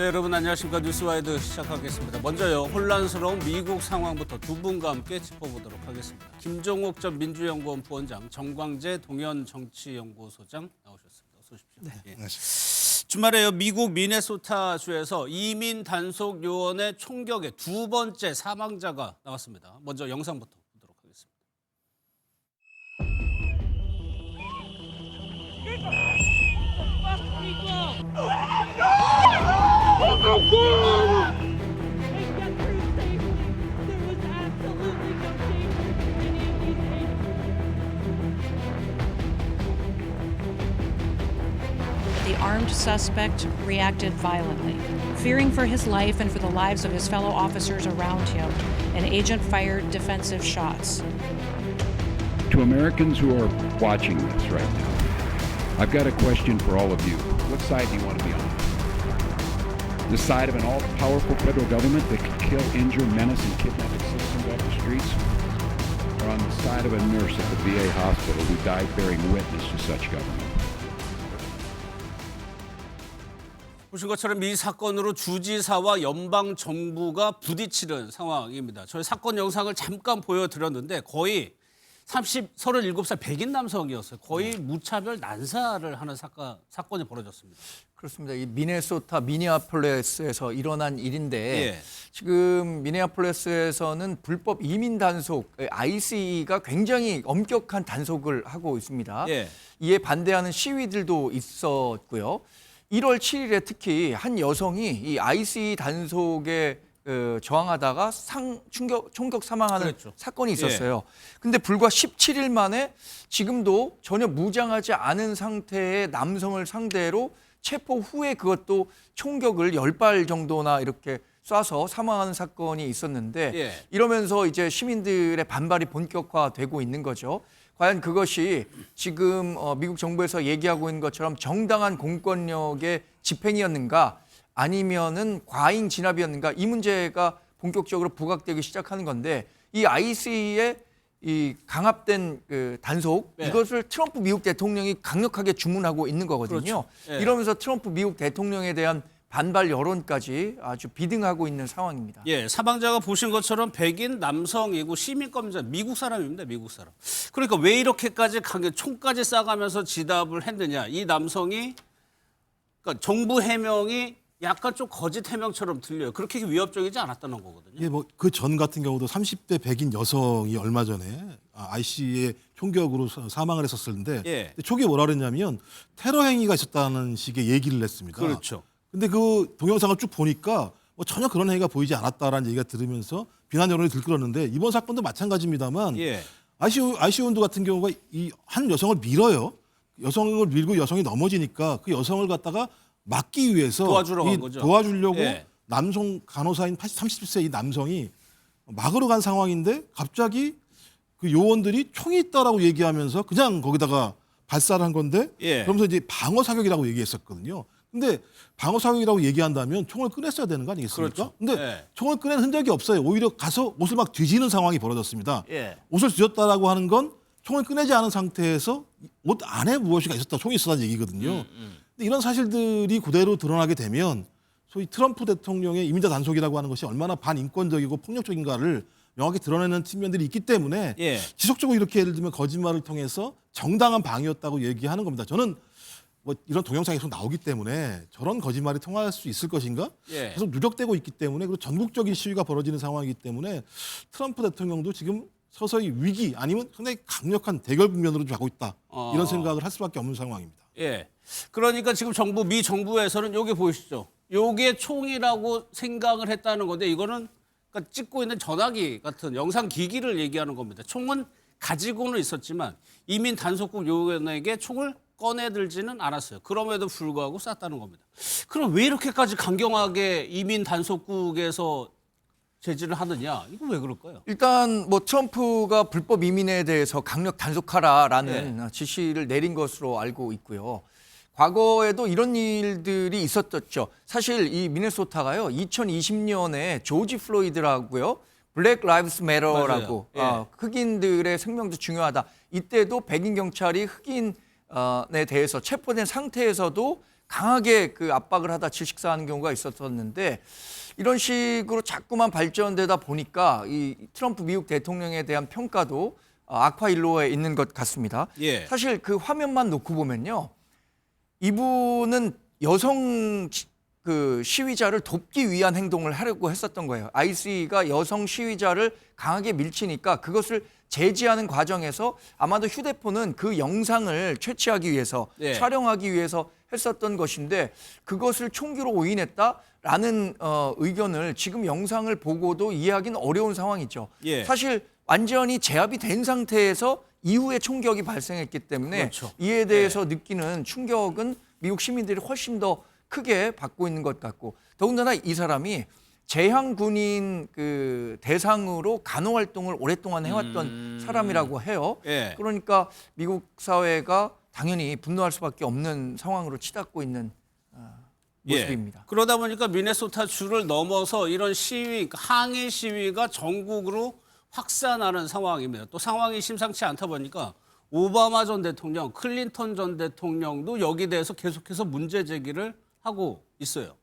여러분 안녕하십니까. 뉴스와이드 시작하겠습니다. 먼저요, 혼란스러운 미국 상황부터 두 분과 함께 짚어보도록 하겠습니다. 김종욱 전 민주연구원 부원장, 정광재 동현정치연구소장 나오셨습니다. 어서 오십시오. 네, 예. 안녕하십니까. 주말에요, 미국 미네소타주에서 이민 단속 요원의 총격의 두 번째 사망자가 나왔습니다. 먼저 영상부터 보도록 하겠습니다. The armed suspect reacted violently. Fearing for his life and for the lives of his fellow officers around him, an agent fired defensive shots. To Americans who are watching this right now, I've got a question for all of you. What side do you want to be on? The side of an all-powerful federal government that can kill, injure, menace, and kidnap its citizens off the streets? Or on the side of a nurse at the VA hospital who died bearing witness to such government? 보신 것처럼 이 사건으로 주지사와 연방정부가 부딪히는 상황입니다. 저희 사건 영상을 잠깐 보여드렸는데 거의 37살 백인 남성이었어요. 거의 무차별 난사를 하는 사건이 벌어졌습니다. 그렇습니다. 이 미네소타 미니아폴리스에서 일어난 일인데 예. 지금 미니아폴리스에서는 불법 이민 단속 ICE가 굉장히 엄격한 단속을 하고 있습니다. 예. 이에 반대하는 시위들도 있었고요. 1월 7일에 특히 한 여성이 이 ICE 단속에 저항하다가 총격 사망하는 그랬죠. 사건이 있었어요. 근데 불과 17일 만에 지금도 전혀 무장하지 않은 상태의 남성을 상대로 체포 후에 그것도 총격을 10발 정도나 이렇게 쏴서 사망하는 사건이 있었는데 예. 이러면서 이제 시민들의 반발이 본격화되고 있는 거죠. 과연 그것이 지금 미국 정부에서 얘기하고 있는 것처럼 정당한 공권력의 집행이었는가 아니면은 과잉 진압이었는가 이 문제가 본격적으로 부각되기 시작하는 건데 이 ICE의 이 강압된 그 단속 네. 이것을 트럼프 미국 대통령이 강력하게 주문하고 있는 거거든요. 그렇죠. 네. 이러면서 트럼프 미국 대통령에 대한 반발 여론까지 아주 비등하고 있는 상황입니다. 예, 사망자가 보신 것처럼 백인 남성이고 시민검사 미국 사람입니다. 미국 사람. 그러니까 왜 이렇게까지 강하게 총까지 쏴가면서 지답을 했느냐. 이 남성이 그러니까 정부 해명이 약간 좀 거짓 해명처럼 들려요. 그렇게 위협적이지 않았다는 거거든요. 예, 뭐 그 전 같은 경우도 30대 백인 여성이 얼마 전에 IC의 총격으로 사망을 했었는데 예. 초기에 뭐라 그랬냐면 테러 행위가 있었다는 식의 얘기를 했습니다. 그렇죠. 근데 그 동영상을 쭉 보니까 뭐 전혀 그런 행위가 보이지 않았다라는 얘기가 들으면서 비난 여론이 들끓었는데 이번 사건도 마찬가지입니다만 예. IC원도 같은 경우가 이 한 여성을 밀어요. 여성을 밀고 여성이 넘어지니까 그 여성을 갖다가 막기 위해서 도와주러 간 거죠. 도와주려고 예. 남성 간호사인 30세 이 남성이 막으러 간 상황인데 갑자기 그 요원들이 총이 있다라고 얘기하면서 그냥 거기다가 발사를 한 건데 예. 그러면서 이제 방어 사격이라고 얘기했었거든요. 근데 방어 사격이라고 얘기한다면 총을 꺼냈어야 되는 거 아니겠습니까? 그렇죠. 근데 예. 총을 꺼낸 흔적이 없어요. 오히려 가서 옷을 막 뒤지는 상황이 벌어졌습니다. 예. 옷을 뒤졌다라고 하는 건 총을 꺼내지 않은 상태에서 옷 안에 무엇이가 있었다, 총이 있었다는 얘기거든요. 근데 이런 사실들이 그대로 드러나게 되면 소위 트럼프 대통령의 이민자 단속이라고 하는 것이 얼마나 반인권적이고 폭력적인가를 명확히 드러내는 측면들이 있기 때문에 예. 지속적으로 이렇게 예를 들면 거짓말을 통해서 정당한 방위였다고 얘기하는 겁니다. 저는 뭐 이런 동영상이 계속 나오기 때문에 저런 거짓말이 통할 수 있을 것인가? 예. 계속 누적되고 있기 때문에 그리고 전국적인 시위가 벌어지는 상황이기 때문에 트럼프 대통령도 지금 서서히 위기 아니면 상당히 강력한 대결 국면으로 가고 있다. 이런 생각을 할 수밖에 없는 상황입니다. 예. 그러니까 지금 미 정부에서는 요게 보이시죠? 요게 총이라고 생각을 했다는 건데 이거는 그러니까 찍고 있는 전화기 같은 영상 기기를 얘기하는 겁니다. 총은 가지고는 있었지만 이민 단속국 요원에게 총을 꺼내들지는 않았어요. 그럼에도 불구하고 쐈다는 겁니다. 그럼 왜 이렇게까지 강경하게 이민 단속국에서 제지를 하느냐? 이거 왜 그럴까요? 일단 뭐 트럼프가 불법 이민에 대해서 강력 단속하라라는 지시를 내린 것으로 알고 있고요. 과거에도 이런 일들이 있었죠. 사실 이 미네소타가요. 2020년에 조지 플로이드라고요. 블랙 라이브스 매터라고 예. 흑인들의 생명도 중요하다. 이때도 백인 경찰이 흑인에 대해서 체포된 상태에서도 강하게 그 압박을 하다 질식사하는 경우가 있었었는데 이런 식으로 자꾸만 발전되다 보니까 이 트럼프 미국 대통령에 대한 평가도 악화 일로에 있는 것 같습니다. 예. 사실 그 화면만 놓고 보면요. 이분은 여성 그 시위자를 돕기 위한 행동을 하려고 했었던 거예요. ICE가 여성 시위자를 강하게 밀치니까 그것을 제지하는 과정에서 아마도 휴대폰은 그 영상을 채취하기 위해서 예. 촬영하기 위해서 했었던 것인데 그것을 총기로 오인했다라는 의견을 지금 영상을 보고도 이해하기는 어려운 상황이죠. 예. 사실 완전히 제압이 된 상태에서 이후에 총격이 발생했기 때문에 그렇죠. 이에 대해서 느끼는 충격은 미국 시민들이 훨씬 더 크게 받고 있는 것 같고 더군다나 이 사람이 재향 군인 그 대상으로 간호 활동을 오랫동안 해왔던 사람이라고 해요. 예. 그러니까 미국 사회가 당연히 분노할 수밖에 없는 상황으로 치닫고 있는 모습입니다. 예. 그러다 보니까 미네소타 주를 넘어서 이런 시위, 항의 시위가 전국으로 확산하는 상황입니다. 또 상황이 심상치 않다 보니까 오바마 전 대통령, 클린턴 전 대통령도 여기 대해서 계속해서 문제 제기를 하고 있어요.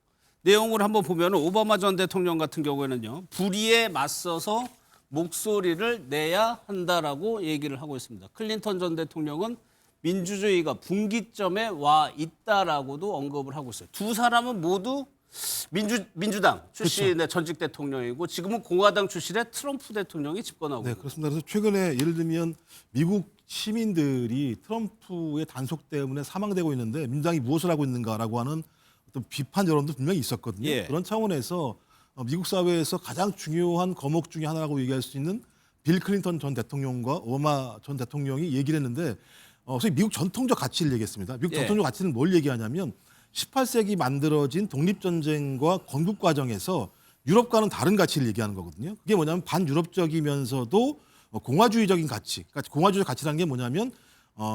내용을 한번 보면 오바마 전 대통령 같은 경우에는요. 불의에 맞서서 목소리를 내야 한다라고 얘기를 하고 있습니다. 클린턴 전 대통령은 민주주의가 분기점에 와 있다라고도 언급을 하고 있어요. 두 사람은 모두 민주당 출신의 전직 대통령이고 지금은 공화당 출신의 트럼프 대통령이 집권하고 네, 있는 그렇습니다. 그래서 최근에 예를 들면 미국 시민들이 트럼프의 단속 때문에 사망되고 있는데 민주당이 무엇을 하고 있는가라고 하는 어떤 비판 여론도 분명히 있었거든요. 예. 그런 차원에서 미국 사회에서 가장 중요한 거목 중에 하나라고 얘기할 수 있는 빌 클린턴 전 대통령과 오바마 전 대통령이 얘기를 했는데 소위 미국 전통적 가치를 얘기했습니다. 미국 예. 전통적 가치는 뭘 얘기하냐면 18세기 만들어진 독립전쟁과 건국 과정에서 유럽과는 다른 가치를 얘기하는 거거든요. 그게 뭐냐면 반유럽적이면서도 공화주의적인 가치. 그러니까 공화주의적 가치라는 게 뭐냐면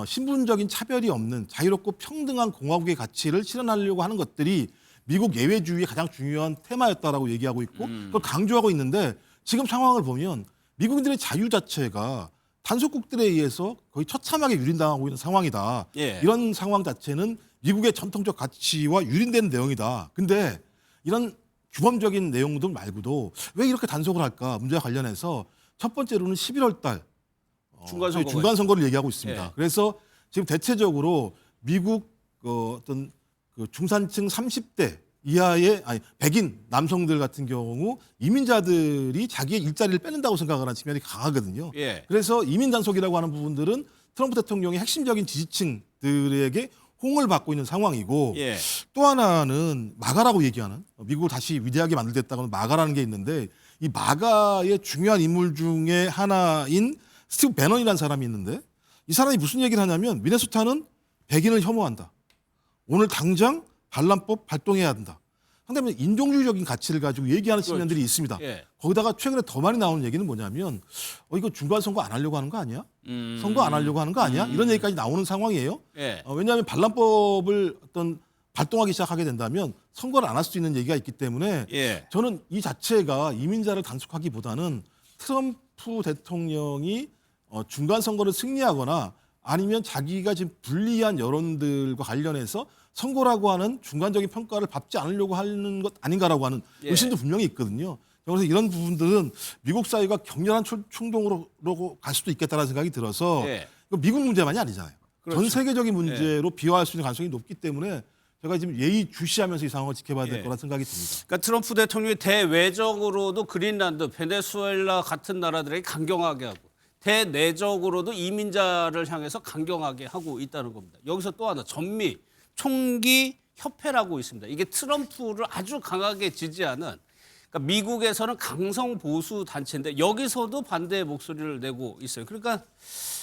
신분적인 차별이 없는 자유롭고 평등한 공화국의 가치를 실현하려고 하는 것들이 미국 예외주의의 가장 중요한 테마였다라고 얘기하고 있고 그걸 강조하고 있는데 지금 상황을 보면 미국인들의 자유 자체가 단속국들에 의해서 거의 처참하게 유린당하고 있는 상황이다. 예. 이런 상황 자체는 미국의 전통적 가치와 유린되는 내용이다. 근데 이런 규범적인 내용들 말고도 왜 이렇게 단속을 할까 문제와 관련해서 첫 번째로는 11월 달 중간 선거를 얘기하고 있습니다. 예. 그래서 지금 대체적으로 미국 어떤 그 중산층 30대 이하의 백인 남성들 같은 경우 이민자들이 자기의 일자리를 뺏는다고 생각을 하는 측면이 강하거든요. 예. 그래서 이민 단속이라고 하는 부분들은 트럼프 대통령의 핵심적인 지지층들에게 호응을 받고 있는 상황이고 예. 또 하나는 마가라고 얘기하는 미국을 다시 위대하게 만들겠다고 하는 마가라는 게 있는데 이 마가의 중요한 인물 중에 하나인 스티브 배넌이라는 사람이 있는데 이 사람이 무슨 얘기를 하냐면 미네소타는 백인을 혐오한다. 오늘 당장 반란법 발동해야 한다. 상당히 인종주의적인 가치를 가지고 얘기하는 측면들이 있습니다. 예. 거기다가 최근에 더 많이 나오는 얘기는 뭐냐면 이거 중간 선거 안 하려고 하는 거 아니야? 선거 안 하려고 하는 거 아니야? 이런 얘기까지 나오는 상황이에요. 예. 왜냐하면 반란법을 어떤 발동하기 시작하게 된다면 선거를 안 할 수 있는 얘기가 있기 때문에 예. 저는 이 자체가 이민자를 단속하기보다는 트럼프 대통령이 중간 선거를 승리하거나 아니면 자기가 지금 불리한 여론들과 관련해서 선거라고 하는 중간적인 평가를 받지 않으려고 하는 것 아닌가라고 하는 예. 의심도 분명히 있거든요. 그래서 이런 부분들은 미국 사회가 격렬한 충동으로 갈 수도 있겠다는 생각이 들어서 예. 이거 미국 문제만이 아니잖아요. 그렇죠. 전 세계적인 문제로 비화할 수 있는 가능성이 높기 때문에 제가 지금 예의 주시하면서 이 상황을 지켜봐야 될 예. 거라는 생각이 듭니다. 그러니까 트럼프 대통령이 대외적으로도 그린란드, 베네수엘라 같은 나라들에게 강경하게 하고 대내적으로도 이민자를 향해서 강경하게 하고 있다는 겁니다. 여기서 또 하나 전미 총기 협회라고 있습니다. 이게 트럼프를 아주 강하게 지지하는 그러니까 미국에서는 강성 보수 단체인데 여기서도 반대의 목소리를 내고 있어요. 그러니까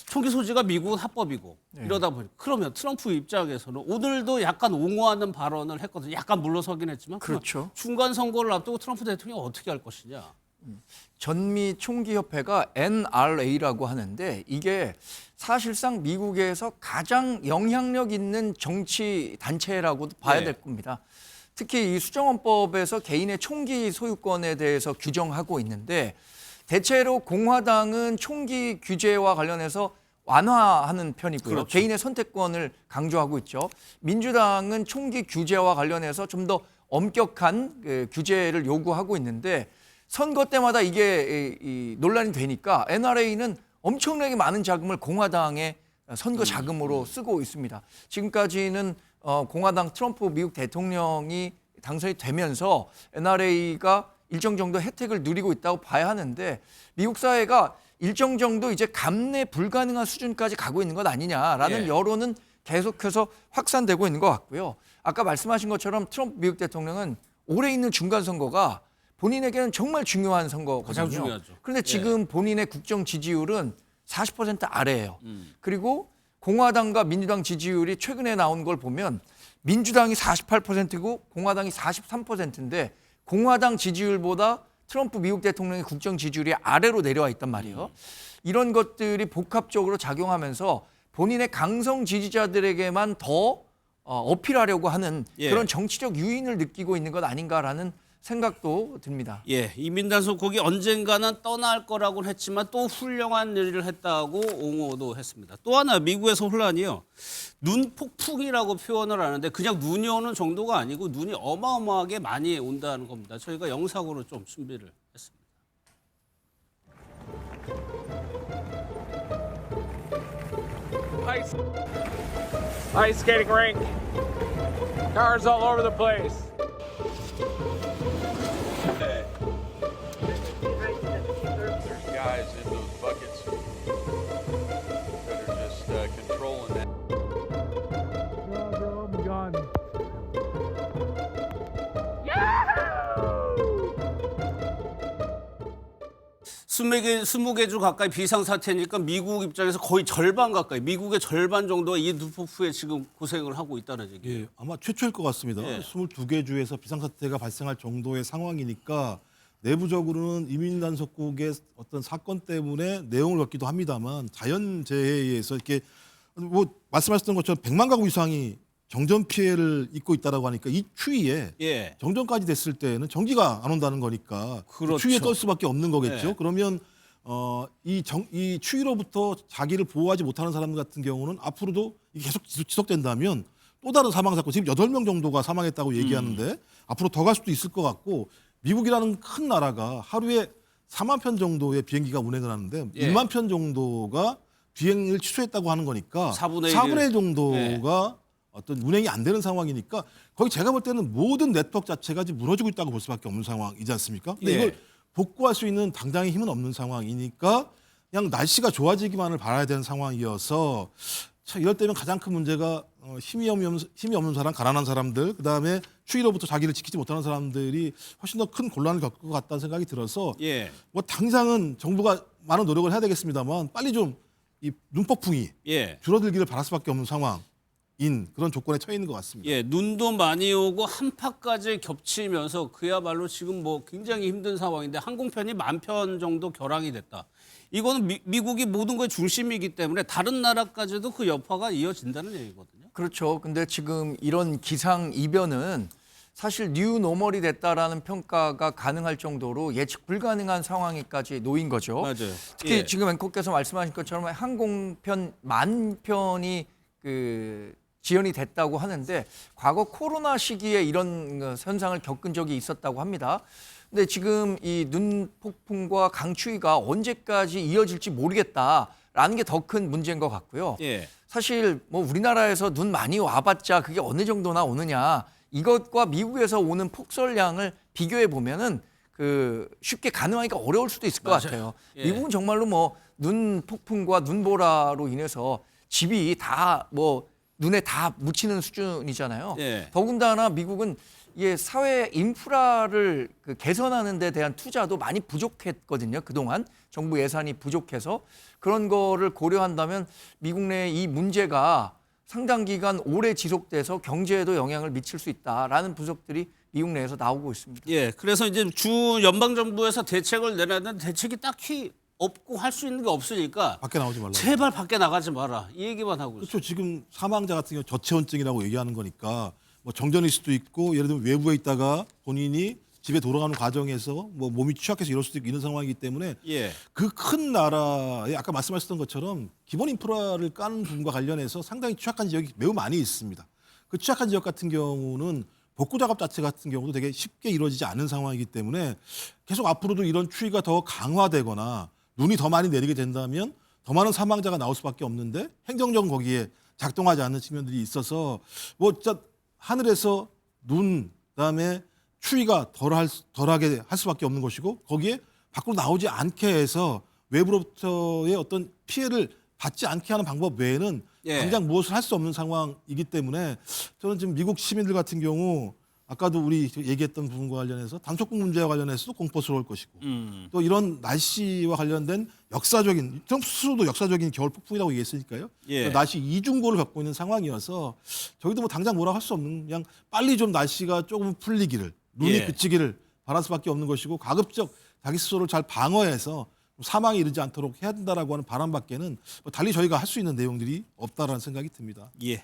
총기 소지가 미국은 합법이고 이러다 보니 그러면 트럼프 입장에서는 오늘도 약간 옹호하는 발언을 했거든요. 약간 물러서긴 했지만 그렇죠. 중간 선거를 앞두고 트럼프 대통령이 어떻게 할 것이냐. 전미 총기협회가 NRA라고 하는데 이게 사실상 미국에서 가장 영향력 있는 정치 단체라고도 봐야 네. 될 겁니다. 특히 이 수정헌법에서 개인의 총기 소유권에 대해서 규정하고 있는데 대체로 공화당은 총기 규제와 관련해서 완화하는 편이고요. 그렇죠. 개인의 선택권을 강조하고 있죠. 민주당은 총기 규제와 관련해서 좀 더 엄격한 그 규제를 요구하고 있는데 선거 때마다 이게 이 논란이 되니까 NRA는 엄청나게 많은 자금을 공화당의 선거 자금으로 쓰고 있습니다. 지금까지는 공화당 트럼프 미국 대통령이 당선이 되면서 NRA가 일정 정도 혜택을 누리고 있다고 봐야 하는데 미국 사회가 일정 정도 이제 감내 불가능한 수준까지 가고 있는 것 아니냐라는 예. 여론은 계속해서 확산되고 있는 것 같고요. 아까 말씀하신 것처럼 트럼프 미국 대통령은 올해 있는 중간 선거가 본인에게는 정말 중요한 선거거든요. 가장 중요하죠. 그런데 지금 본인의 국정 지지율은 40% 아래예요. 그리고 공화당과 민주당 지지율이 최근에 나온 걸 보면 민주당이 48%고 공화당이 43%인데 공화당 지지율보다 트럼프 미국 대통령의 국정 지지율이 아래로 내려와 있단 말이에요. 이런 것들이 복합적으로 작용하면서 본인의 강성 지지자들에게만 더 어필하려고 하는 예. 그런 정치적 유인을 느끼고 있는 것 아닌가라는 생각도 듭니다. 예, 이민단속국이 언젠가는 떠날 거라고는 했지만 또 훌륭한 일을 했다고 옹호도 했습니다. 또 하나 미국에서 혼란이요. 눈 폭풍이라고 표현을 하는데 그냥 눈이 오는 정도가 아니고 눈이 어마어마하게 많이 온다는 겁니다. 저희가 영상으로 좀 준비를 했습니다. Ice skating rink. Cars all over the place. There's guys in those buckets that are just controlling that. 스무 개 주 가까이 비상사태니까 미국 입장에서 거의 절반 가까이, 미국의 절반 정도가 이 눈폭풍에 지금 고생을 하고 있다는 얘기예요. 예, 아마 최초일 것 같습니다. 예. 22개 주에서 비상사태가 발생할 정도의 상황이니까 내부적으로는 이민단속국의 어떤 사건 때문에 내용을 갖기도 합니다만 자연재해에 의해서 이렇게 뭐 말씀하셨던 것처럼 100만 가구 이상이 정전 피해를 입고 있다라고 하니까 이 추위에 예. 정전까지 됐을 때는 전기가 안 온다는 거니까 그렇죠. 추위에 떨 수밖에 없는 거겠죠. 네. 그러면 이 추위로부터 자기를 보호하지 못하는 사람 같은 경우는 앞으로도 이게 계속 지속된다면 또 다른 사망 사건 지금 8명 정도가 사망했다고 얘기하는데 앞으로 더 갈 수도 있을 것 같고 미국이라는 큰 나라가 하루에 4만 편 정도의 비행기가 운행을 하는데 예. 1만 편 정도가 비행을 취소했다고 하는 거니까 4분의 1 1 정도가 어떤 운행이 안 되는 상황이니까 거의 제가 볼 때는 모든 네트워크 자체가 지금 무너지고 있다고 볼 수밖에 없는 상황이지 않습니까? 근데 예. 이걸 복구할 수 있는 당장의 힘은 없는 상황이니까 그냥 날씨가 좋아지기만을 바라야 되는 상황이어서 참 이럴 때면 가장 큰 문제가 힘이 없는 사람, 가난한 사람들, 그다음에 추위로부터 자기를 지키지 못하는 사람들이 훨씬 더 큰 곤란을 겪을 것 같다는 생각이 들어서 예. 뭐 당장은 정부가 많은 노력을 해야 되겠습니다만 빨리 좀 이 눈폭풍이 예. 줄어들기를 바랄 수밖에 없는 상황인 그런 조건에 처해 있는 것 같습니다. 예, 눈도 많이 오고 한파까지 겹치면서 그야말로 지금 뭐 굉장히 힘든 상황인데 항공편이 10,000편 정도 결항이 됐다. 이거는 미국이 모든 거의 중심이기 때문에 다른 나라까지도 그 여파가 이어진다는 얘기거든요. 그렇죠. 근데 지금 이런 기상 이변은 사실 뉴 노멀이 됐다라는 평가가 가능할 정도로 예측 불가능한 상황에까지 놓인 거죠. 맞아요. 특히 예. 지금 앵커께서 말씀하신 것처럼 항공편 10,000편이 그 지연이 됐다고 하는데 과거 코로나 시기에 이런 현상을 겪은 적이 있었다고 합니다. 근데 지금 이 눈 폭풍과 강추위가 언제까지 이어질지 모르겠다라는 게 더 큰 문제인 것 같고요. 예. 사실 뭐 우리나라에서 눈 많이 와봤자 그게 어느 정도나 오느냐 이것과 미국에서 오는 폭설량을 비교해 보면은 그 쉽게 가능하기가 어려울 수도 있을 것 맞아요. 같아요. 예. 미국은 정말로 뭐 눈 폭풍과 눈보라로 인해서 집이 다 뭐 눈에 다 묻히는 수준이잖아요. 예. 더군다나 미국은 이게 사회 인프라를 그 개선하는 데 대한 투자도 많이 부족했거든요. 그동안 정부 예산이 부족해서 그런 거를 고려한다면 미국 내 이 문제가 상당 기간 오래 지속돼서 경제에도 영향을 미칠 수 있다라는 분석들이 미국 내에서 나오고 있습니다. 예, 그래서 이제 주 연방 정부에서 대책을 내놨는데 대책이 딱히 없고 할 수 있는 게 없으니까 밖에 나오지 말라. 제발 밖에 나가지 마라 이 얘기만 하고 있어요. 그렇죠. 지금 사망자 같은 경우 저체온증이라고 얘기하는 거니까 뭐 정전일 수도 있고 예를 들면 외부에 있다가 본인이 집에 돌아가는 과정에서 뭐 몸이 취약해서 이럴 수도 있는 상황이기 때문에 예. 그 큰 나라에 아까 말씀하셨던 것처럼 기본 인프라를 까는 부분과 관련해서 상당히 취약한 지역이 매우 많이 있습니다. 그 취약한 지역 같은 경우는 복구 작업 자체 같은 경우도 되게 쉽게 이루어지지 않는 상황이기 때문에 계속 앞으로도 이런 추위가 더 강화되거나 눈이 더 많이 내리게 된다면 더 많은 사망자가 나올 수밖에 없는데 행정적인 거기에 작동하지 않는 측면들이 있어서 뭐 진짜 하늘에서 눈 그다음에 추위가 덜하게 할 수밖에 없는 것이고 거기에 밖으로 나오지 않게 해서 외부로부터의 어떤 피해를 받지 않게 하는 방법 외에는 예. 당장 무엇을 할 수 없는 상황이기 때문에 저는 지금 미국 시민들 같은 경우 아까도 우리 얘기했던 부분과 관련해서 단속국 문제와 관련해서도 공포스러울 것이고 또 이런 날씨와 관련된 역사적인 트럼프 스스로도 역사적인 겨울 폭풍이라고 얘기했으니까요. 예. 날씨 이중고를 겪고 있는 상황이어서 저희도 뭐 당장 뭐라 할 수 없는 그냥 빨리 좀 날씨가 조금 풀리기를 눈이 예. 그치기를 바랄 수밖에 없는 것이고 가급적 자기 스스로를 잘 방어해서 사망에 이르지 않도록 해야 된다라고 하는 바람밖에는 뭐 달리 저희가 할 수 있는 내용들이 없다라는 생각이 듭니다. 예.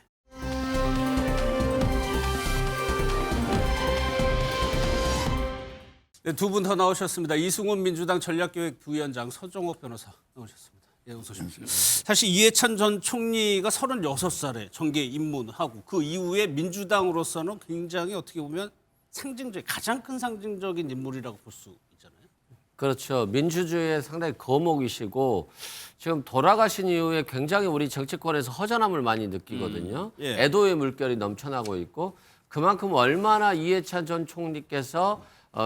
네, 두 분 더 나오셨습니다. 이승훈 민주당 전략기획부위원장, 서정옥 변호사 나오셨습니다. 예, 어서 오십시오. 사실 이해찬 전 총리가 36살에 정계에 입문하고 그 이후에 민주당으로서는 굉장히 어떻게 보면 가장 큰 상징적인 인물이라고 볼 수 있잖아요. 그렇죠. 민주주의의 상당히 거목이시고 지금 돌아가신 이후에 굉장히 우리 정치권에서 허전함을 많이 느끼거든요. 예. 애도의 물결이 넘쳐나고 있고 그만큼 얼마나 이해찬 전 총리께서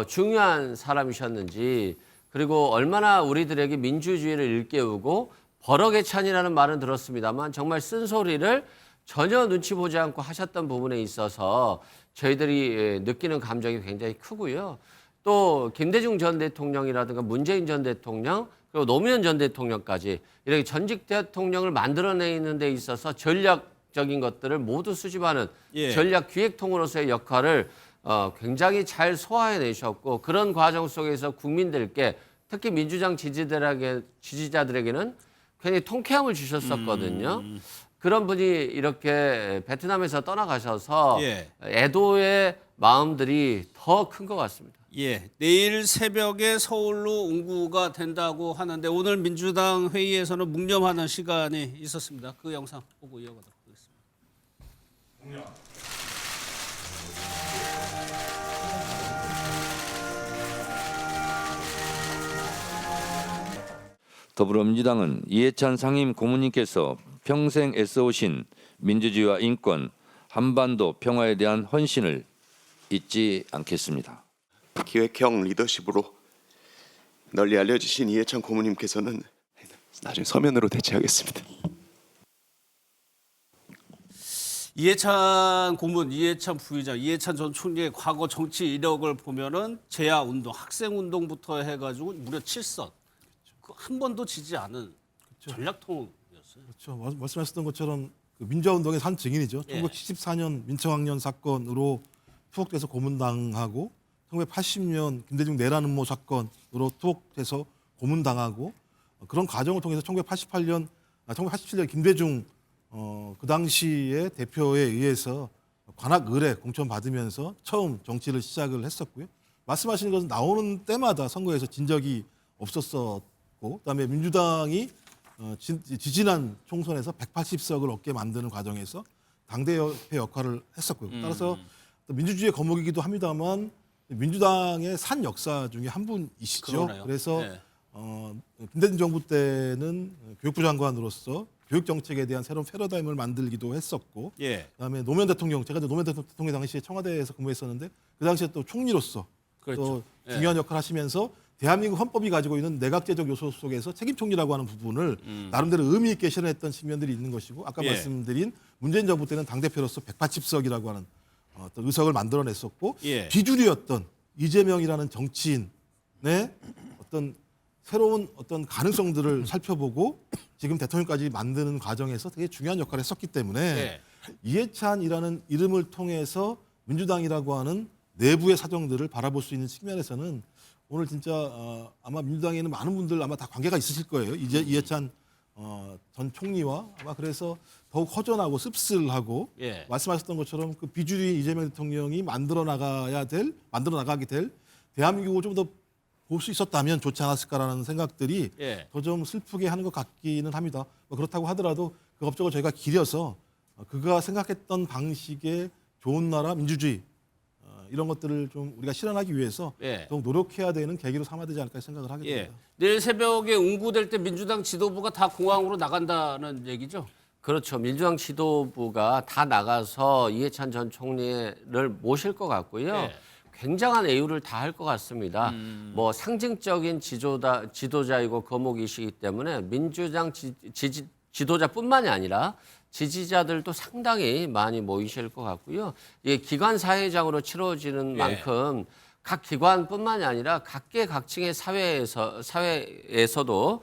중요한 사람이셨는지 그리고 얼마나 우리들에게 민주주의를 일깨우고 버럭의 찬이라는 말은 들었습니다만 정말 쓴소리를 전혀 눈치 보지 않고 하셨던 부분에 있어서 저희들이 느끼는 감정이 굉장히 크고요. 또 김대중 전 대통령이라든가 문재인 전 대통령 그리고 노무현 전 대통령까지 이렇게 전직 대통령을 만들어내는 데 있어서 전략적인 것들을 모두 수집하는 예. 전략기획통으로서의 역할을 굉장히 잘 소화해내셨고 그런 과정 속에서 국민들께 특히 민주당 지지자들에게는 굉장히 통쾌함을 주셨었거든요. 그런 분이 이렇게 베트남에서 떠나가셔서 예. 애도의 마음들이 더 큰 것 같습니다. 예, 내일 새벽에 서울로 응구가 된다고 하는데 오늘 민주당 회의에서는 묵념하는 시간이 있었습니다. 그 영상 보고 이어가도록 하겠습니다. 더불어민주당은 이해찬 상임 고문님께서 평생 애써오신 민주주의와 인권, 한반도 평화에 대한 헌신을 잊지 않겠습니다. 기획형 리더십으로 널리 알려지신 이해찬 고문님께서는 나중에 서면으로 대체하겠습니다. 이해찬 고문, 이해찬 부의장, 이해찬 전 총리의 과거 정치 이력을 보면은 재야 운동, 학생 운동부터 해가지고 무려 7선, 한 번도 지지 않은 전략통이었어요. 그렇죠. 말씀하셨던 것처럼 그 민주화운동의 한 증인이죠. 예. 1974년 민청학년 사건으로 투옥돼서 고문당하고 1980년 김대중 내란 음모 사건으로 투옥돼서 고문당하고 그런 과정을 통해서 1987년 김대중 그 당시에 대표에 의해서 관악 의뢰 공천 받으면서 처음 정치를 시작을 했었고요. 말씀하시는 것은 나오는 때마다 선거에서 진 적이 없었었고 그다음에 민주당이 지지난 총선에서 180석을 얻게 만드는 과정에서 당대표 역할을 했었고요. 따라서 민주주의의 거목이기도 합니다만 민주당의 산 역사 중에 한 분이시죠. 그러네요. 그래서 네. 김대중 정부 때는 교육부 장관으로서 교육 정책에 대한 새로운 패러다임을 만들기도 했었고, 예. 그다음에 노무현 대통령, 제가 노무현 대통령 당시에 청와대에서 근무했었는데 그 당시에 또 총리로서 그렇죠. 또 예. 중요한 역할을 하시면서 대한민국 헌법이 가지고 있는 내각제적 요소 속에서 책임 총리라고 하는 부분을 나름대로 의미 있게 실현했던 측면들이 있는 것이고, 아까 예. 말씀드린 문재인 정부 때는 당 대표로서 180석이라고 하는 어떤 의석을 만들어냈었고, 예. 비주류였던 이재명이라는 정치인의 어떤 새로운 어떤 가능성들을 살펴보고 지금 대통령까지 만드는 과정에서 되게 중요한 역할을 했었기 때문에 예. 이해찬이라는 이름을 통해서 민주당이라고 하는 내부의 사정들을 바라볼 수 있는 측면에서는 오늘 진짜 아마 민주당에는 많은 분들 아마 다 관계가 있으실 거예요. 이해찬 전 총리와 아마 그래서 더욱 허전하고 씁쓸하고 예. 말씀하셨던 것처럼 그 비주류인 이재명 대통령이 만들어 나가게 될 대한민국을 좀 더 볼 수 있었다면 좋지 않았을까라는 생각들이 예. 더 좀 슬프게 하는 것 같기는 합니다. 뭐 그렇다고 하더라도 그 업적을 저희가 기려서 그가 생각했던 방식의 좋은 나라 민주주의 이런 것들을 좀 우리가 실현하기 위해서 예. 더 노력해야 되는 계기로 삼아야 되지 않을까 생각을 하게 예. 됩니다. 내일 새벽에 운구될 때 민주당 지도부가 다 공항으로 나간다는 얘기죠? 그렇죠. 민주당 지도부가 다 나가서 이해찬 전 총리를 모실 것 같고요. 예. 굉장한 애유를 다 할 것 같습니다. 뭐 상징적인 지도자이고 거목이시기 때문에 민주당 지도자뿐만이 아니라 지지자들도 상당히 많이 모이실 것 같고요. 이게 기관 사회장으로 치러지는 예. 만큼 각 기관뿐만이 아니라 각계각층의 사회에서도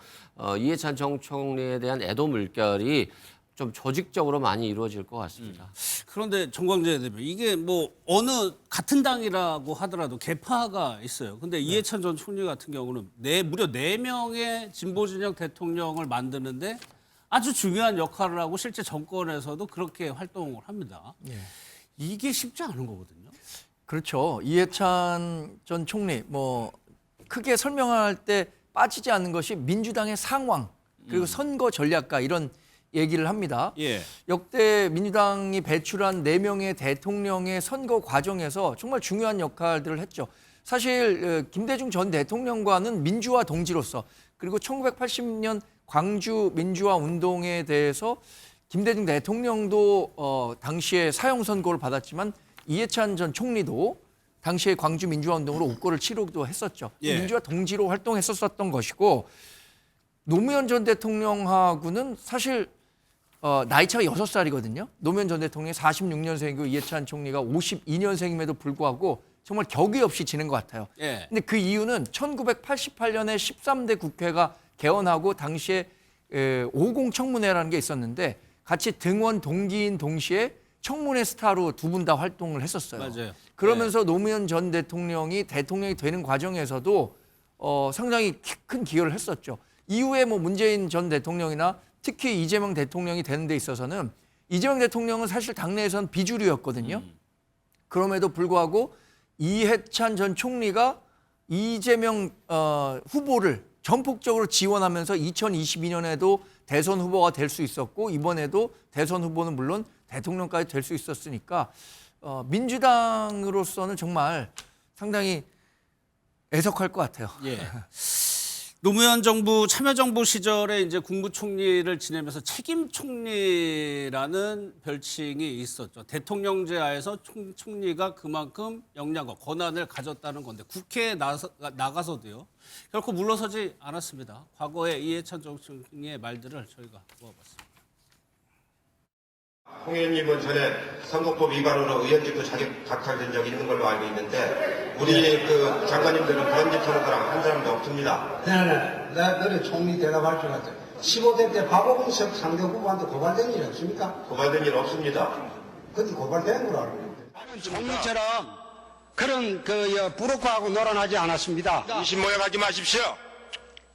이해찬 전 총리에 대한 애도 물결이 좀 조직적으로 많이 이루어질 것 같습니다. 그런데 정광재 대표 이게 뭐 어느 같은 당이라고 하더라도 계파가 있어요. 근데 이해찬 전 총리 같은 경우는 무려 4명의 진보 진영 대통령을 만드는데 아주 중요한 역할을 하고 실제 정권에서도 그렇게 활동을 합니다. 이게 쉽지 않은 거거든요. 그렇죠. 이해찬 전 총리 뭐 크게 설명할 때 빠지지 않는 것이 민주당의 상황 그리고 선거 전략가 이런 얘기를 합니다. 예. 역대 민주당이 배출한 4명의 대통령의 선거 과정에서 정말 중요한 역할들을 했죠. 사실 김대중 전 대통령과는 민주화 동지로서 그리고 1980년 광주 민주화 운동에 대해서 김대중 대통령도 당시에 사형 선고를 받았지만 이해찬 전 총리도 당시에 광주 민주화 운동으로 옥고를 치르기도 했었죠. 예. 민주화 동지로 활동했었던 것이고 노무현 전 대통령하고는 사실 나이 차가 6살이거든요. 노무현 전 대통령이 46년생이고 이해찬 총리가 52년생임에도 불구하고 정말 격의 없이 지낸 것 같아요. 예. 근데 그 이유는 1988년에 13대 국회가 개헌하고 당시에 50 청문회라는 게 있었는데 같이 등원 동기인 동시에 청문회 스타로 두 분 다 활동을 했었어요. 맞아요. 그러면서 노무현 전 대통령이 대통령이 되는 과정에서도 상당히 큰 기여를 했었죠. 이후에 뭐 문재인 전 대통령이나 특히 이재명 대통령이 되는 데 있어서는 이재명 대통령은 사실 당내에서는 비주류였거든요. 그럼에도 불구하고 이해찬 전 총리가 이재명 후보를 전폭적으로 지원하면서 2022년에도 대선 후보가 될 수 있었고 이번에도 대선 후보는 물론 대통령까지 될 수 있었으니까 민주당으로서는 정말 상당히 애석할 것 같아요. 예. 노무현 정부 참여정부 시절에 이제 국무총리를 지내면서 책임 총리라는 별칭이 있었죠. 대통령제 하에서 총리가 그만큼 역량과 권한을 가졌다는 건데 국회에 나가서도요. 결코 물러서지 않았습니다. 과거에 이해찬 전 총리의 말들을 저희가 모아봤습니다. 홍 의원님은 전에 선거법 위반으로 의원직도 박탈된 적이 있는 걸로 알고 있는데 우리 그 장관님들은 그런 짓 하는 사람 한 사람도 없습니다. 네네. 나 그래 총리 대답할 줄 알았어요. 15대 때 박오봉석 상대 후보한테 고발된 일 없습니까? 고발된 일 없습니다. 그때 고발된 걸로 알고 있는데. 총리처럼 그런 부록화하고 논란하지 않았습니다. 인신모욕하지 마십시오.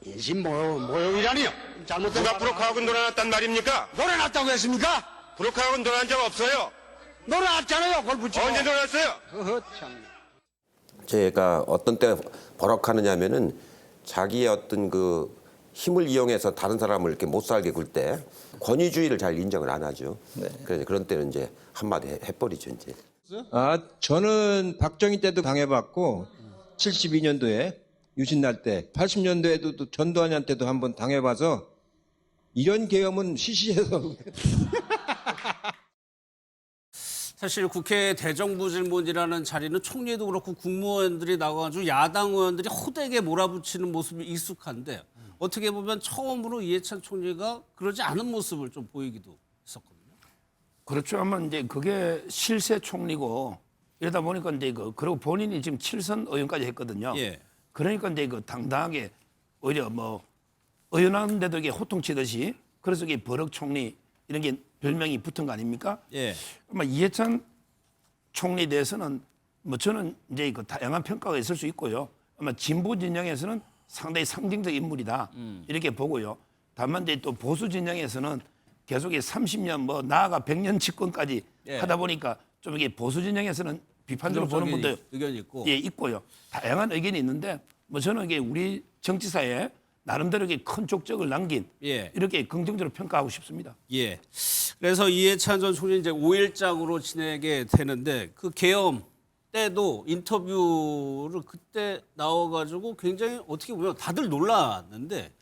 인신모욕이라니요? 잘못된 누가 부록화하고 놀아놨단 말입니까? 논란했다고 했습니까? 부록화하고 놀아난 적 없어요. 논란했잖아요. 골프 치고. 언제 놀았어요? 참. 제가 어떤 때 버럭하느냐면은 자기의 어떤 그 힘을 이용해서 다른 사람을 이렇게 못 살게 굴 때 권위주의를 잘 인정을 안 하죠. 그래서 그런 때는 이제 한마디 해버리죠 이제. 저는 박정희 때도 당해봤고 72년도에 유신날 때 80년도에도 또 전두환한테도 한번 당해봐서 이런 계엄은 시시해서 사실 국회 대정부질문이라는 자리는 총리도 그렇고 국무원들이 나와가지고 야당 의원들이 호되게 몰아붙이는 모습이 익숙한데 어떻게 보면 처음으로 이해찬 총리가 그러지 않은 모습을 좀 보이기도 했었거든요. 그렇죠. 아마 이제 그게 실세 총리고 이러다 보니까 이제 그리고 본인이 지금 7선 의원까지 했거든요. 예. 그러니까 이제 당당하게 오히려 뭐 의원하는데도 이게 호통치듯이 그래서 이게 버럭 총리 이런 게 별명이 붙은 거 아닙니까? 예. 아마 이해찬 총리에 대해서는 뭐 저는 이제 그 다양한 평가가 있을 수 있고요. 아마 진보 진영에서는 상당히 상징적 인물이다 이렇게 보고요. 다만 이제 또 보수 진영에서는 계속 30년 뭐 나아가 100년 집권까지 예. 하다 보니까 좀 이게 보수 진영에서는 비판적으로 보는 분도 의견이 있고. 예, 있고요. 다양한 의견이 있는데 뭐 저는 이게 우리 정치사에 나름대로 큰 족적을 남긴 예. 이렇게 긍정적으로 평가하고 싶습니다. 예. 그래서 이해찬 전 총리 이제 5일장으로 지내게 되는데 그 계엄 때도 인터뷰를 그때 나와가지고 굉장히 어떻게 보면 다들 놀랐는데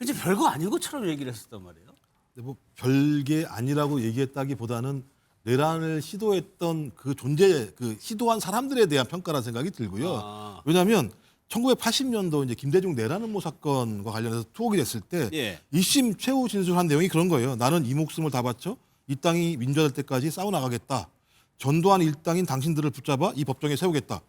이제 별거 아닌 것처럼 얘기를 했었단 말이에요. 근데 뭐 별게 아니라고 얘기했다기보다는 내란을 시도했던 그 존재, 그 시도한 사람들에 대한 평가라는 생각이 들고요. 왜냐하면 1980년도 이제 김대중 내란 음모 사건과 관련해서 투옥이 됐을 때 예. 1심 최후 진술한 내용이 그런 거예요. 나는 이 목숨을 다 바쳐 이 땅이 민주화될 때까지 싸워 나가겠다. 전두환 일당인 당신들을 붙잡아 이 법정에 세우겠다.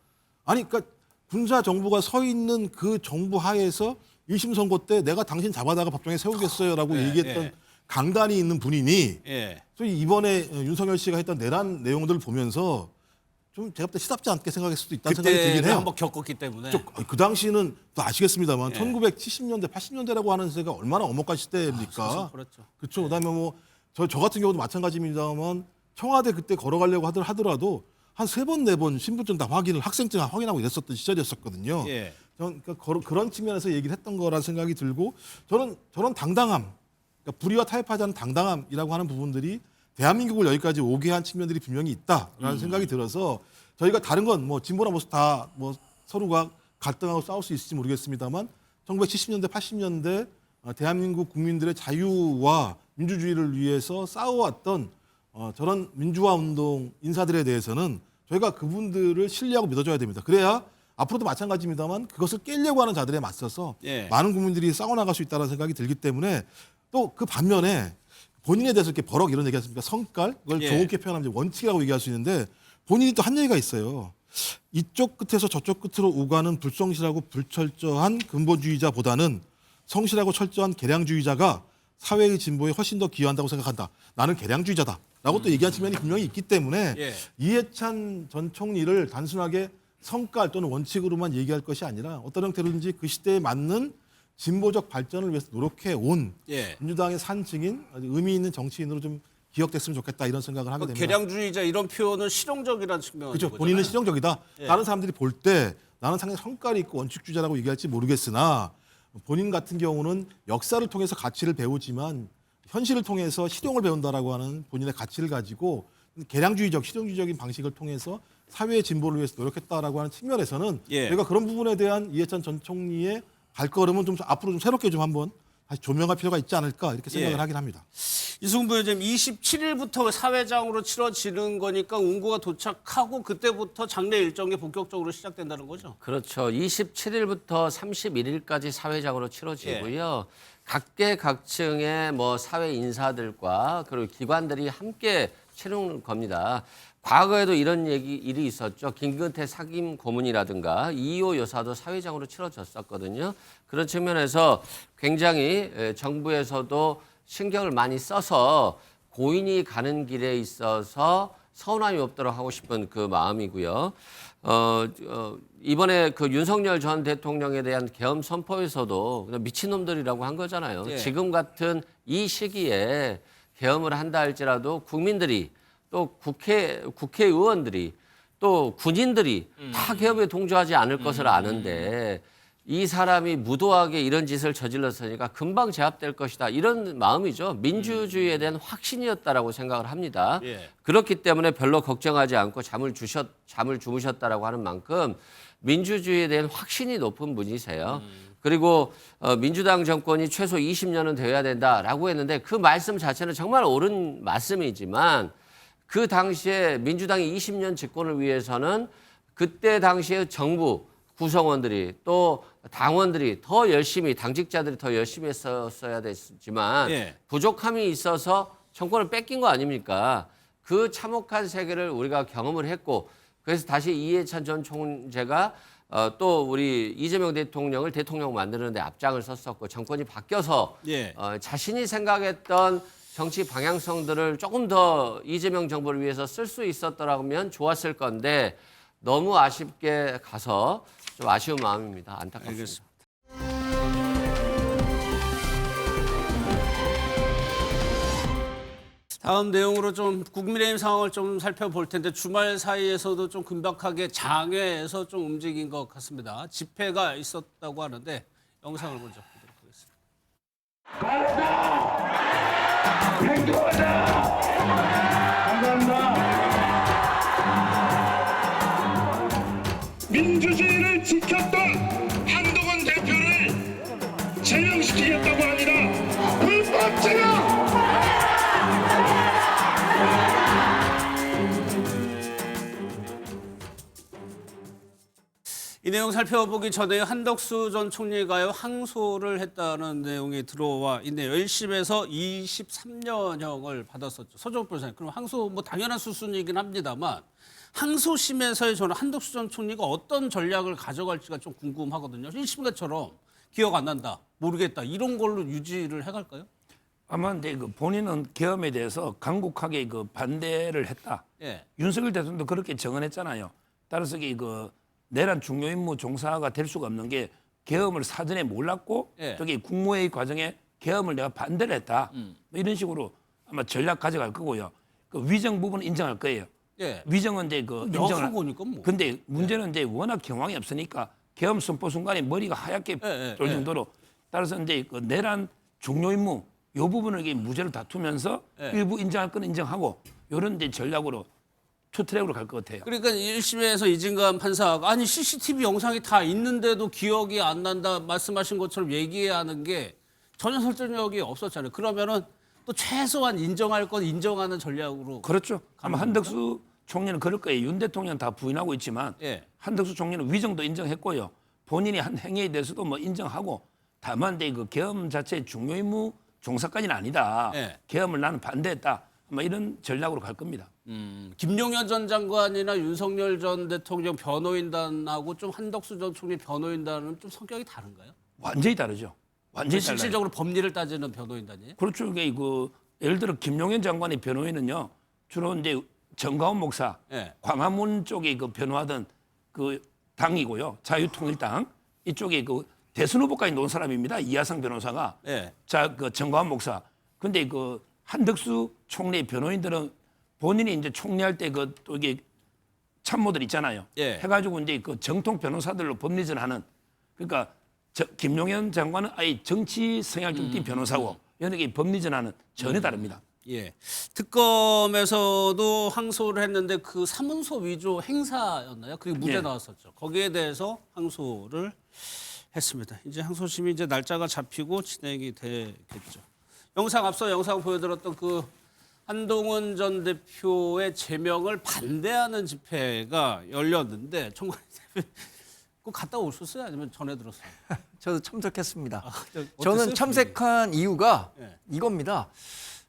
아니, 그러니까 군사 정부가 서 있는 그 정부 하에서 1심 선고 때 내가 당신 잡아다가 법정에 세우겠어요라고 얘기했던 강단이 있는 분이니 예. 저희 이번에 윤석열 씨가 했던 내란 내용들을 보면서 좀 제가 볼 때 시답지 않게 생각할 수도 있다는 생각이 들긴 그때 해요. 한번 겪었기 때문에. 그 당시는 또 아시겠습니다만 예. 1970년대, 80년대라고 하는 세가 얼마나 엄혹한 시대입니까? 그렇죠. 그다음에 뭐 저 같은 경우도 마찬가지입니다만 청와대 그때 걸어가려고 하더라도 한 3번, 4번 신분증 다 학생증 확인하고 이랬었던 시절이었었거든요. 예. 저는 그러니까 그런 측면에서 얘기를 했던 거라는 생각이 들고 저는 당당함, 그러니까 불의와 타협하지 않은 당당함이라고 하는 부분들이 대한민국을 여기까지 오게 한 측면들이 분명히 있다라는 생각이 들어서 저희가 다른 건 뭐 진보나 모습 다 뭐 서로가 갈등하고 싸울 수 있을지 모르겠습니다만 1970년대, 80년대 대한민국 국민들의 자유와 민주주의를 위해서 싸워왔던 저런 민주화 운동 인사들에 대해서는 저희가 그분들을 신뢰하고 믿어줘야 됩니다. 그래야 앞으로도 마찬가지입니다만 그것을 깨려고 하는 자들에 맞서서 예. 많은 국민들이 싸워나갈 수 있다는 생각이 들기 때문에 또 그 반면에 본인에 대해서 이렇게 버럭 이런 얘기 하십니까? 성깔? 그걸 예. 좋게 표현하면 원칙이라고 얘기할 수 있는데 본인이 또 한 얘기가 있어요. 이쪽 끝에서 저쪽 끝으로 오가는 불성실하고 불철저한 근본주의자보다는 성실하고 철저한 개량주의자가 사회의 진보에 훨씬 더 기여한다고 생각한다. 나는 개량주의자다. 라고 또 얘기한 측면이 분명히 있기 때문에 예. 이해찬 전 총리를 단순하게 성깔 또는 원칙으로만 얘기할 것이 아니라 어떤 형태로든지 그 시대에 맞는 진보적 발전을 위해서 노력해 온 예. 민주당의 산증인 아주 의미 있는 정치인으로 좀 기억됐으면 좋겠다 이런 생각을 하게 됩니다. 개량주의자 이런 표현은 실용적이라는 측면이 그렇죠. 거잖아요. 본인은 실용적이다. 예. 다른 사람들이 볼 때 나는 상당히 성깔이 있고 원칙주의자라고 얘기할지 모르겠으나 본인 같은 경우는 역사를 통해서 가치를 배우지만 현실을 통해서 실용을 배운다라고 하는 본인의 가치를 가지고 개량주의적, 실용주의적인 방식을 통해서 사회의 진보를 위해서 노력했다라고 하는 측면에서는 예. 저희가 그런 부분에 대한 이해찬 전 총리의 발걸음은 좀 앞으로 좀 새롭게 좀 한번 다시 조명할 필요가 있지 않을까 이렇게 생각을 예. 하긴 합니다. 이승훈 부회장님 27일부터 사회장으로 치러지는 거니까 운구가 도착하고 그때부터 장례 일정이 본격적으로 시작된다는 거죠. 그렇죠. 27일부터 31일까지 사회장으로 치러지고요. 각계각층의 뭐 사회 인사들과 그리고 기관들이 함께 치르는 겁니다. 과거에도 이런 일이 있었죠. 김근태 사김 고문이라든가 이호 여사도 사회장으로 치러졌었거든요. 그런 측면에서 굉장히 정부에서도 신경을 많이 써서 고인이 가는 길에 있어서 서운함이 없도록 하고 싶은 그 마음이고요. 이번에 그 윤석열 전 대통령에 대한 계엄 선포에서도 그냥 미친놈들이라고 한 거잖아요. 예. 지금 같은 이 시기에 계엄을 한다 할지라도 국민들이 또 국회의원들이 또 군인들이 다 계엄에 동조하지 않을 것을 아는데 이 사람이 무도하게 이런 짓을 저질렀으니까 금방 제압될 것이다. 이런 마음이죠. 민주주의에 대한 확신이었다라고 생각을 합니다. 예. 그렇기 때문에 별로 걱정하지 않고 잠을 주무셨다라고 하는 만큼 민주주의에 대한 확신이 높은 분이세요. 그리고 민주당 정권이 최소 20년은 되어야 된다라고 했는데 그 말씀 자체는 정말 옳은 말씀이지만 그 당시에 민주당이 20년 집권을 위해서는 그때 당시에 정부 구성원들이 또 당원들이 더 열심히 당직자들이 더 열심히 했었어야 됐지만 예. 부족함이 있어서 정권을 뺏긴 거 아닙니까? 그 참혹한 세계를 우리가 경험을 했고 그래서 다시 이해찬 전 총재가 또 우리 이재명 대통령을 대통령 만드는 데 앞장을 섰었고 정권이 바뀌어서 예. 자신이 생각했던 정치 방향성들을 조금 더 이재명 정부를 위해서 쓸 수 있었더라면 좋았을 건데 너무 아쉽게 가서 좀 아쉬운 마음입니다. 안타깝습니다. 알겠습니다. 다음 내용으로 좀 국민의힘 상황을 좀 살펴볼 텐데 주말 사이에서도 좀 긴박하게 장외에서 좀 움직인 것 같습니다. 집회가 있었다고 하는데 영상을 먼저 보도록 감사합니다. 민주주의를 지켰던 한동훈 대표를 제명시키겠다고 아니라 불법 제명! 이 내용 살펴보기 전에 한덕수 전 총리가요 항소를 했다는 내용이 들어와 있네요. 1심에서 23년형을 받았었죠. 서정욱 변호사님. 그럼 항소 뭐 당연한 수순이긴 합니다만 항소심에서의 저는 한덕수 전 총리가 어떤 전략을 가져갈지가 좀 궁금하거든요. 1심가처럼 기억 안 난다, 모르겠다 이런 걸로 유지를 해갈까요? 아마 근데 그 본인은 계엄에 대해서 강국하게 그 반대를 했다. 예. 윤석열 대통령도 그렇게 정언했잖아요. 따라서 그 내란 중요 임무 종사가 될 수가 없는 게 계엄을 사전에 몰랐고 예. 저기 국무회의 과정에 계엄을 내가 반대를 했다. 뭐 이런 식으로 아마 전략 가져갈 거고요. 그 위정 부분은 인정할 거예요. 예. 위정은 이제 그 인정을. 거니까 뭐. 근데 문제는 이제 워낙 경황이 없으니까 계엄 선포 순간에 머리가 하얗게 돌 정도로 따라서 이제 그 내란 중요 임무 요 부분을 이게 무죄를 다투면서 일부 인정할 건 인정하고 이런 이제 전략으로 투트랙으로 갈 것 같아요. 그러니까 1심에서 이진관 판사가 아니 CCTV 영상이 다 있는데도 기억이 안 난다 말씀하신 것처럼 얘기해야 하는 게 전혀 설득력이 없었잖아요. 그러면은 또 최소한 인정할 건 인정하는 전략으로. 그렇죠. 아마 한덕수 총리는 그럴 거예요. 윤 대통령은 다 부인하고 있지만 한덕수 총리는 위정도 인정했고요. 본인이 한 행위에 대해서도 뭐 인정하고 다만 그 계엄 자체의 중요 임무 종사까지는 아니다. 계엄을 나는 반대했다. 아마 이런 전략으로 갈 겁니다. 김용현 전 장관이나 윤석열 전 대통령 변호인단하고 좀 한덕수 전 총리 변호인단은 좀 성격이 다른가요? 완전히 다르죠. 완전히 달라요. 실질적으로 법리를 따지는 변호인단이에요? 그렇죠. 이게 그 예를 들어 김용현 장관의 변호인은요 주로 이제 정가훈 목사, 광화문 쪽에 그 변호하던 그 당이고요. 자유통일당 이쪽에 그 대선 후보까지 놓은 사람입니다. 이하성 변호사가. 자, 그 정가훈 목사. 근데 그 한덕수 총리의 변호인들은 본인이 이제 총리할 때 그 또 이게 참모들 있잖아요. 해가지고 이제 그 정통 변호사들로 법리전하는 그러니까 김용현 장관은 아예 정치 성향 좀 띈 변호사고 연예계 법리전하는 전혀 다릅니다. 예. 특검에서도 항소를 했는데 그 사문서 위조 행사였나요? 그리고 무죄 나왔었죠. 거기에 대해서 항소를 했습니다. 이제 항소심이 이제 날짜가 잡히고 진행이 되겠죠. 앞서 영상 보여드렸던 그 한동훈 전 대표의 제명을 반대하는 집회가 열렸는데 총괄 대표 꼭 갔다 오셨어요? 아니면 전해 들었어요? 저도 참석했습니다. 저는 참석한 이유가 이겁니다.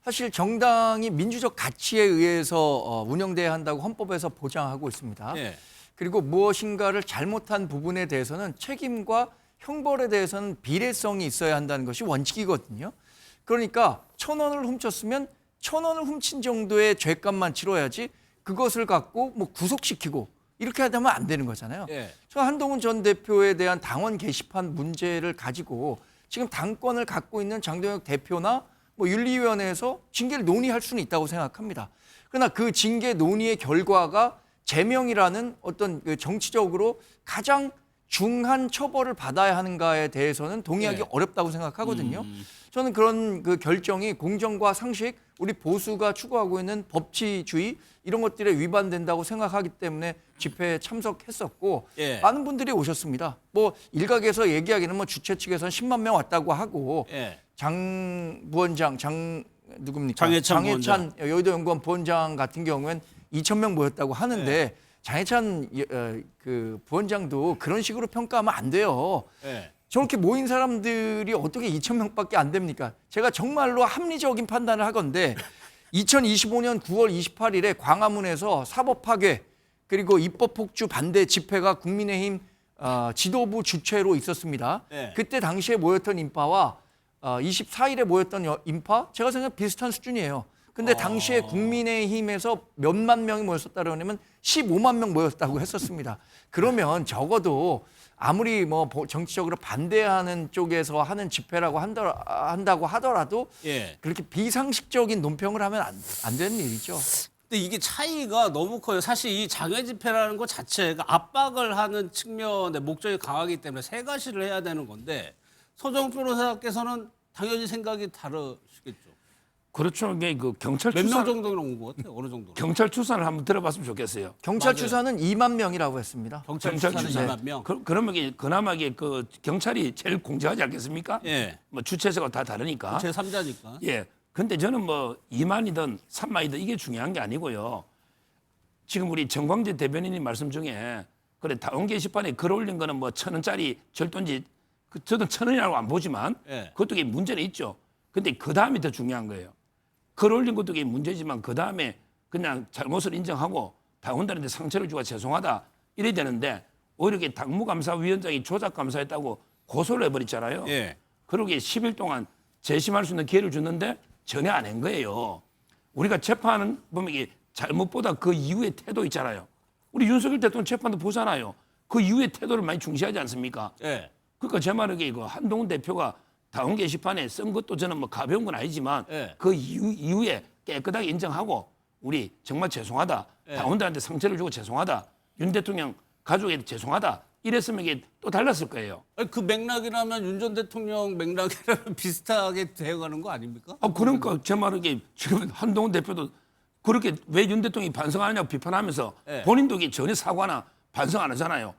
사실 정당이 민주적 가치에 의해서 운영돼야 한다고 헌법에서 보장하고 있습니다. 그리고 무엇인가를 잘못한 부분에 대해서는 책임과 형벌에 대해서는 비례성이 있어야 한다는 것이 원칙이거든요. 그러니까 1,000원을 훔쳤으면 1,000원을 훔친 정도의 죄값만 치러야지 그것을 갖고 뭐 구속시키고 이렇게 하면 안 되는 거잖아요. 저 한동훈 전 대표에 대한 당원 게시판 문제를 가지고 지금 당권을 갖고 있는 장동혁 대표나 뭐 윤리위원회에서 징계를 논의할 수는 있다고 생각합니다. 그러나 그 징계 논의의 결과가 제명이라는 어떤 그 정치적으로 가장 중한 처벌을 받아야 하는가에 대해서는 동의하기 어렵다고 생각하거든요. 저는 그런 그 결정이 공정과 상식, 우리 보수가 추구하고 있는 법치주의 이런 것들에 위반된다고 생각하기 때문에 집회에 참석했었고 많은 분들이 오셨습니다. 뭐 일각에서 얘기하기는 뭐 주최 측에서는 10만 명 왔다고 하고 장 부원장 누굽니까? 장해찬 여의도연구원 부원장 같은 경우엔 2,000명 모였다고 하는데 장해찬 그 부원장도 그런 식으로 평가하면 안 돼요. 저렇게 모인 사람들이 어떻게 2,000명밖에 안 됩니까? 제가 정말로 합리적인 판단을 하건데 2025년 9월 28일에 광화문에서 사법 파괴 그리고 입법 폭주 반대 집회가 국민의힘 지도부 주최로 있었습니다. 그때 당시에 모였던 인파와 24일에 모였던 인파 제가 생각하면 비슷한 수준이에요. 근데 당시에 국민의힘에서 몇만 명이 모였었다 그러냐면 15만 명 모였다고 했었습니다. 그러면 적어도 아무리 뭐 정치적으로 반대하는 쪽에서 하는 집회라고 한다고 하더라도 예. 그렇게 비상식적인 논평을 하면 안 되는 일이죠. 근데 이게 차이가 너무 커요. 사실 이 장외 집회라는 것 자체가 압박을 하는 측면의 목적이 강하기 때문에 세 가지를 해야 되는 건데 서정욱 변호사께서는 당연히 생각이 다르시겠죠. 그렇죠. 이게 그 경찰 몇 명 추산 정도는 온 것 같아요. 어느 정도? 경찰 추산을 한번 들어봤으면 좋겠어요. 경찰 맞아요. 추산은 2만 명이라고 했습니다. 경찰 경찰 추산은 추산. 2만 명. 그러면 이게 그나마 이게 그 경찰이 제일 공정하지 않겠습니까? 예. 뭐 주체자가 다 다르니까. 제 3자니까. 예. 근데 저는 뭐 2만이든 3만이든 이게 중요한 게 아니고요. 지금 우리 정광재 대변인님 말씀 중에 그래 다운 게시판에 글 올린 거는 뭐 1,000원짜리 절도인지 저도 1,000원이라고 안 보지만 예. 그것도 이게 문제는 있죠. 근데 그 다음이 더 중요한 거예요. 글 올린 것도 이게 문제지만 그 다음에 그냥 잘못을 인정하고 당원들한테 상처를 주고 죄송하다 이래야 되는데 오히려 이게 당무감사위원장이 조작감사했다고 고소를 해버렸잖아요. 예. 그러게 10일 동안 재심할 수 있는 기회를 줬는데 전혀 안 한 거예요. 우리가 재판은 보면 이게 잘못보다 그 이후의 태도 있잖아요. 우리 윤석열 대통령 재판도 보잖아요. 그 이후의 태도를 많이 중시하지 않습니까? 예. 그러니까 제 말은 이거 한동훈 대표가 당원 게시판에 쓴 것도 저는 뭐 가벼운 건 아니지만 예. 그 이후에 깨끗하게 인정하고 우리 정말 죄송하다. 예. 당원들한테 상처를 주고 죄송하다. 윤 대통령 가족에게 죄송하다. 이랬으면 이게 또 달랐을 거예요. 아니, 그 맥락이라면 윤 전 대통령 맥락이랑 비슷하게 되어가는 거 아닙니까? 그러니까 제 말은 이게 지금 한동훈 대표도 그렇게 왜 윤 대통령이 반성 안 하냐고 비판하면서 예. 본인도 이게 전혀 사과나 반성 안 하잖아요.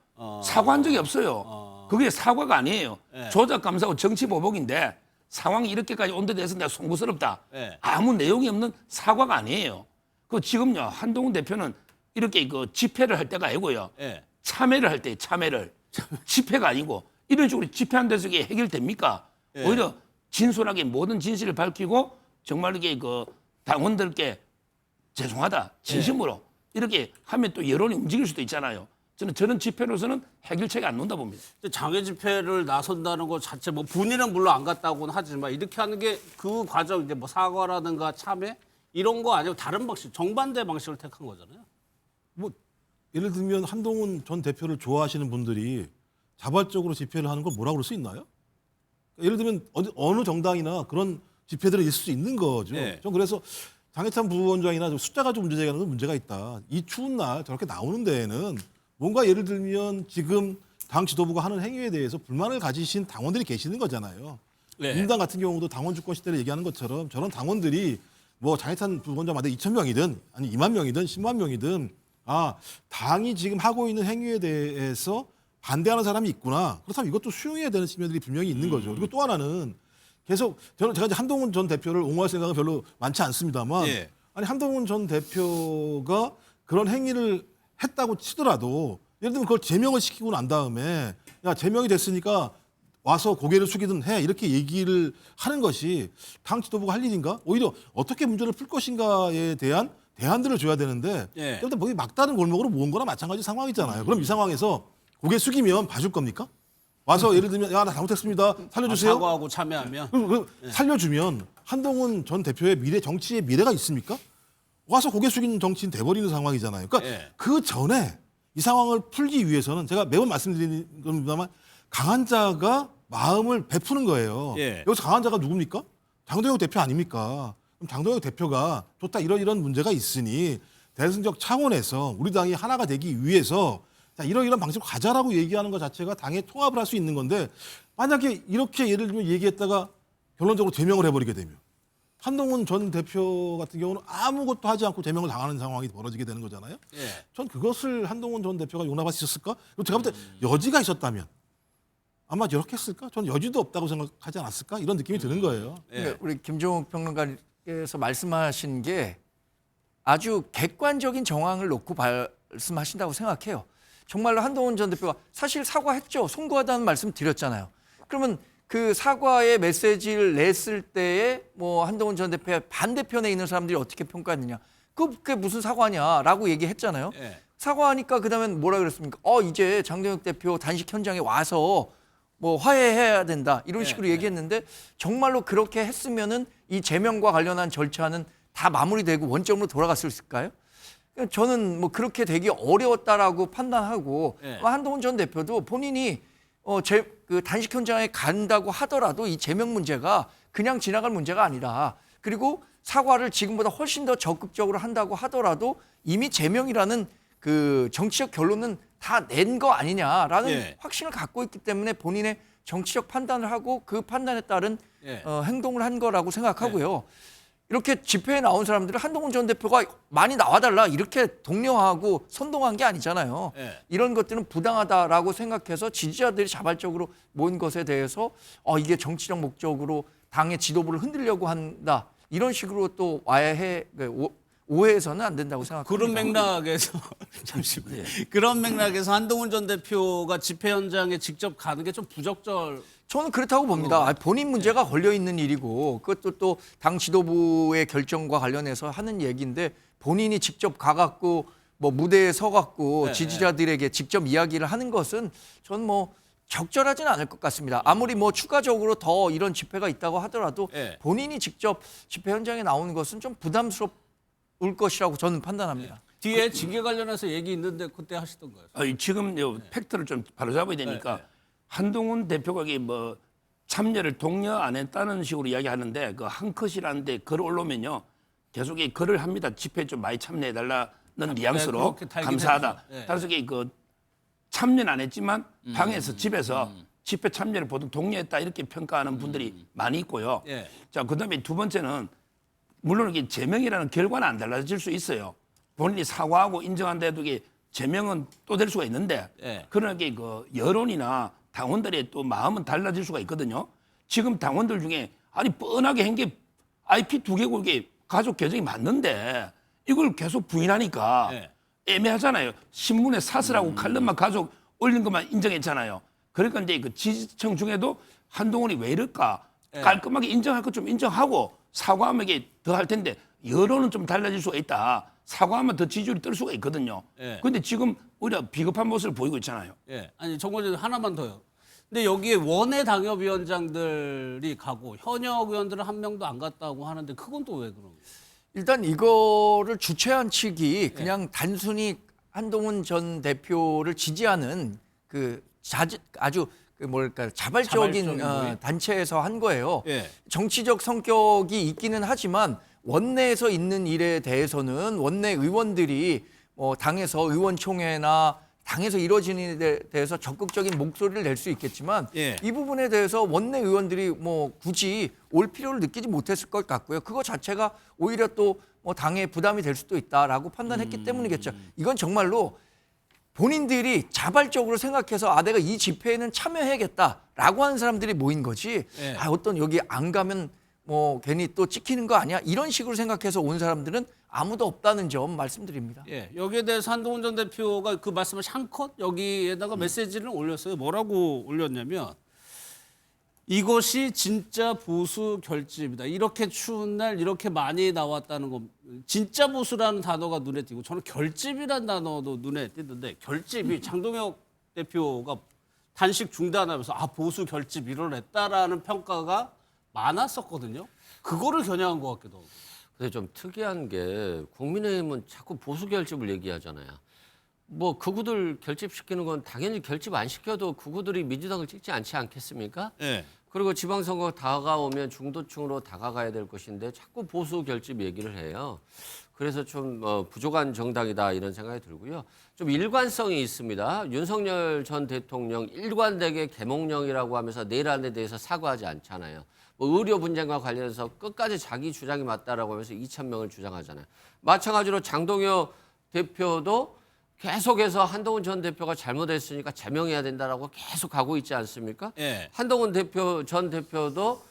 사과한 적이 없어요. 그게 사과가 아니에요. 예. 조작감사하고 정치보복인데 상황이 이렇게까지 온 데 대해서 내가 송구스럽다. 예. 아무 내용이 없는 사과가 아니에요. 그 지금요 한동훈 대표는 이렇게 그 집회를 할 때가 아니고요. 예. 참회를 할 때 참회를 집회가 아니고 이런 식으로 집회한 데서 이게 해결됩니까? 예. 오히려 진솔하게 모든 진실을 밝히고 정말 이게 그 당원들께 죄송하다 진심으로 이렇게 하면 또 여론이 움직일 수도 있잖아요. 저는 집회로서는 해결책이 안 나온다 봅니다. 장외 집회를 나선다는 것 자체 뭐 본인은 물론 안 갔다고는 하지만 이렇게 하는 게 그 과정 이제 뭐 사과라든가 참회 이런 거 아니고 다른 방식 정반대 방식을 택한 거잖아요. 뭐 예를 들면 한동훈 전 대표를 좋아하시는 분들이 자발적으로 집회를 하는 걸 뭐라고 그럴 수 있나요? 예를 들면 어느 정당이나 그런 집회들이 있을 수 있는 거죠. 네. 전 그래서 장해찬 부원장이나 숫자가 좀 문제되는 건 문제가 있다. 이 추운 날 저렇게 나오는 데에는 뭔가 예를 들면 지금 당 지도부가 하는 행위에 대해서 불만을 가지신 당원들이 계시는 거잖아요. 네. 민주당 같은 경우도 당원 주권 시대를 얘기하는 것처럼 저런 당원들이 뭐 장해찬 부원장마다 2,000명이든 아니 2만 명이든 10만 명이든 당이 지금 하고 있는 행위에 대해서 반대하는 사람이 있구나. 그렇다면 이것도 수용해야 되는 측면들이 분명히 있는 거죠. 그리고 또 하나는 계속 제가 이제 한동훈 전 대표를 옹호할 생각은 별로 많지 않습니다만 예. 아니 한동훈 전 대표가 그런 행위를 했다고 치더라도 예를 들면 그걸 제명을 시키고 난 다음에 야 제명이 됐으니까 와서 고개를 숙이든 해 이렇게 얘기를 하는 것이 당 지도부가 할 일인가? 오히려 어떻게 문제를 풀 것인가에 대한 대안들을 줘야 되는데 예. 일단 뭐 막다른 골목으로 모은 거나 마찬가지 상황이잖아요. 그럼 이 상황에서 고개 숙이면 봐줄 겁니까? 와서 예를 들면 야 나 잘못했습니다. 살려주세요. 사과하고 참여하면 살려주면 한동훈 전 대표의 미래 정치의 미래가 있습니까? 와서 고개 숙이는 정치인 돼버리는 상황이잖아요. 그러니까 예. 그 전에 이 상황을 풀기 위해서는 제가 매번 말씀드리는 겁니다만 강한 자가 마음을 베푸는 거예요. 예. 여기서 강한 자가 누굽니까? 장동혁 대표 아닙니까? 그럼 장동혁 대표가 좋다 이런 문제가 있으니 대승적 차원에서 우리 당이 하나가 되기 위해서 자, 이런 방식으로 가자라고 얘기하는 것 자체가 당에 통합을 할 수 있는 건데 만약에 이렇게 예를 들면 얘기했다가 결론적으로 제명을 해버리게 되면 한동훈 전 대표 같은 경우는 아무것도 하지 않고 제명을 당하는 상황이 벌어지게 되는 거잖아요. 예. 전 그것을 한동훈 전 대표가 용납할 수 있었을까? 그리고 제가 볼 때 여지가 있었다면 아마 이렇게 했을까? 저는 여지도 없다고 생각하지 않았을까? 이런 느낌이 드는 거예요. 예. 우리 김종욱 평론가께서 말씀하신 게 아주 객관적인 정황을 놓고 말씀하신다고 생각해요. 정말로 한동훈 전 대표가 사실 사과했죠. 송구하다는 말씀 드렸잖아요. 그러면 그 사과의 메시지를 냈을 때에 뭐 한동훈 전 대표의 반대편에 있는 사람들이 어떻게 평가했느냐. 그게 무슨 사과냐라고 얘기했잖아요. 예. 사과하니까 그다음엔 뭐라 그랬습니까? 이제 장동혁 대표 단식 현장에 와서 뭐 화해해야 된다. 이런 식으로 얘기했는데 정말로 그렇게 했으면은 이 제명과 관련한 절차는 다 마무리되고 원점으로 돌아갔을 수 있을까요? 저는 뭐 그렇게 되기 어려웠다라고 판단하고 예. 한동훈 전 대표도 본인이 그 단식 현장에 간다고 하더라도 이 제명 문제가 그냥 지나갈 문제가 아니라 그리고 사과를 지금보다 훨씬 더 적극적으로 한다고 하더라도 이미 제명이라는 그 정치적 결론은 다 낸 거 아니냐라는 예. 확신을 갖고 있기 때문에 본인의 정치적 판단을 하고 그 판단에 따른 예. 행동을 한 거라고 생각하고요. 이렇게 집회에 나온 사람들은 한동훈 전 대표가 많이 나와달라 이렇게 독려하고 선동한 게 아니잖아요. 예. 이런 것들은 부당하다라고 생각해서 지지자들이 자발적으로 모인 것에 대해서 이게 정치적 목적으로 당의 지도부를 흔들려고 한다. 이런 식으로 또 오해해서는 안 된다고 생각합니다. 그런 맥락에서 잠시만요. 그런 맥락에서 한동훈 전 대표가 집회 현장에 직접 가는 게 좀 부적절. 저는 그렇다고 봅니다. 본인 문제가 걸려 있는 일이고 그것도 또 당 지도부의 결정과 관련해서 하는 얘기인데 본인이 직접 가갖고 뭐 무대에 서갖고 네, 지지자들에게 직접 이야기를 하는 것은 전 뭐 적절하진 않을 것 같습니다. 아무리 뭐 추가적으로 더 이런 집회가 있다고 하더라도 네. 본인이 직접 집회 현장에 나오는 것은 좀 부담스러울 것이라고 저는 판단합니다. 뒤에 징계 관련해서 얘기 있는데 그때 하시던 거예요. 지금 팩트를 좀 바로잡아야 되니까 한동훈 대표가 뭐 참여를 독려 안 했다는 식으로 이야기하는데 그 한 컷이라는데 글 올라오면요 계속 이 글을 합니다. 집회 좀 많이 참여해달라는 뉘앙스로 그렇게 달긴 감사하다. 했죠. 따라서 그 참여는 안 했지만 방에서 집에서 집회 참여를 보통 독려했다 이렇게 평가하는 분들이 많이 있고요. 예. 자 그다음에 두 번째는 물론 이게 제명이라는 결과는 안 달라질 수 있어요. 본인이 사과하고 인정한데도 이게 제명은 또 될 수가 있는데 예. 그러나 이게 그 여론이나 당원들의 또 마음은 달라질 수가 있거든요. 지금 당원들 중에 아니 뻔하게 한 게 IP 2개국이 가족 계정이 맞는데 이걸 계속 부인하니까 예. 애매하잖아요. 신문에 사설하고 칼럼만 가족 올린 것만 인정했잖아요. 그러니까 이제 그 지지층 중에도 한동훈이 왜 이럴까 예. 깔끔하게 인정할 것 좀 인정하고 사과하면 이게 더 할 텐데 여론은 좀 달라질 수가 있다. 사과하면 더 지지율이 뜰 수가 있거든요. 예. 그런데 지금 오히려 비겁한 모습을 보이고 있잖아요. 예. 아니 정권님 하나만 더요. 근데 여기에 원외 당협위원장들이 가고 현역 의원들은 한 명도 안 갔다고 하는데 그건 또 왜 그런 거예요? 일단 이거를 주최한 측이 그냥 단순히 한동훈 전 대표를 지지하는 그 아주 그 뭐랄까 자발적인 모임? 단체에서 한 거예요. 예. 정치적 성격이 있기는 하지만 원내에서 있는 일에 대해서는 원내 의원들이 당에서 의원총회나 당에서 이루어지는 데 대해서 적극적인 목소리를 낼 수 있겠지만 예. 이 부분에 대해서 원내 의원들이 뭐 굳이 올 필요를 느끼지 못했을 것 같고요. 그거 자체가 오히려 또 뭐 당에 부담이 될 수도 있다라고 판단했기 때문이겠죠. 이건 정말로 본인들이 자발적으로 생각해서 내가 이 집회에는 참여해야겠다라고 하는 사람들이 모인 거지. 예. 어떤 여기 안 가면 뭐 괜히 또 찍히는 거 아니야? 이런 식으로 생각해서 온 사람들은 아무도 없다는 점 말씀드립니다. 예, 여기에 대해서 한동훈 전 대표가 그 말씀을 한 컷 여기에다가 메시지를 올렸어요. 뭐라고 올렸냐면 이것이 진짜 보수 결집이다. 이렇게 추운 날 이렇게 많이 나왔다는 거. 진짜 보수라는 단어가 눈에 띄고 저는 결집이라는 단어도 눈에 띄는데 결집이 장동혁 대표가 단식 중단하면서 보수 결집 이뤄냈다라는 평가가 많았었거든요. 그거를 겨냥한 것 같기도 하고. 근데 좀 특이한 게 국민의힘은 자꾸 보수 결집을 얘기하잖아요. 뭐 극우들 결집시키는 건 당연히 결집 안 시켜도 극우들이 민주당을 찍지 않지 않겠습니까? 예. 그리고 지방선거 다가오면 중도층으로 다가가야 될 것인데 자꾸 보수 결집 얘기를 해요. 그래서 좀 부족한 정당이다 이런 생각이 들고요. 좀 일관성이 있습니다. 윤석열 전 대통령 일관되게 계몽령이라고 하면서 내일 안에 대해서 사과하지 않잖아요. 뭐 의료 분쟁과 관련해서 끝까지 자기 주장이 맞다라고 하면서 2,000명을 주장하잖아요. 마찬가지로 장동혁 대표도 계속해서 한동훈 전 대표가 잘못했으니까 제명해야 된다라고 계속 가고 있지 않습니까? 예. 한동훈 전 대표도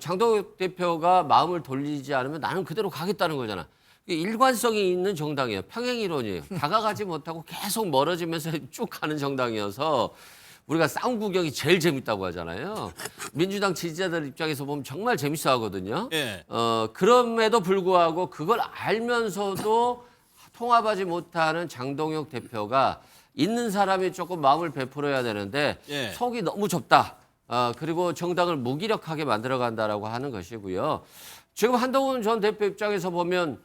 장동혁 대표가 마음을 돌리지 않으면 나는 그대로 가겠다는 거잖아. 일관성이 있는 정당이에요. 평행이론이에요. 다가가지 못하고 계속 멀어지면서 쭉 가는 정당이어서 우리가 싸움 구경이 제일 재밌다고 하잖아요. 민주당 지지자들 입장에서 보면 정말 재밌어 하거든요. 예. 그럼에도 불구하고 그걸 알면서도 통합하지 못하는 장동혁 대표가 있는 사람이 조금 마음을 베풀어야 되는데 예. 속이 너무 좁다. 그리고 정당을 무기력하게 만들어간다라고 하는 것이고요. 지금 한동훈 전 대표 입장에서 보면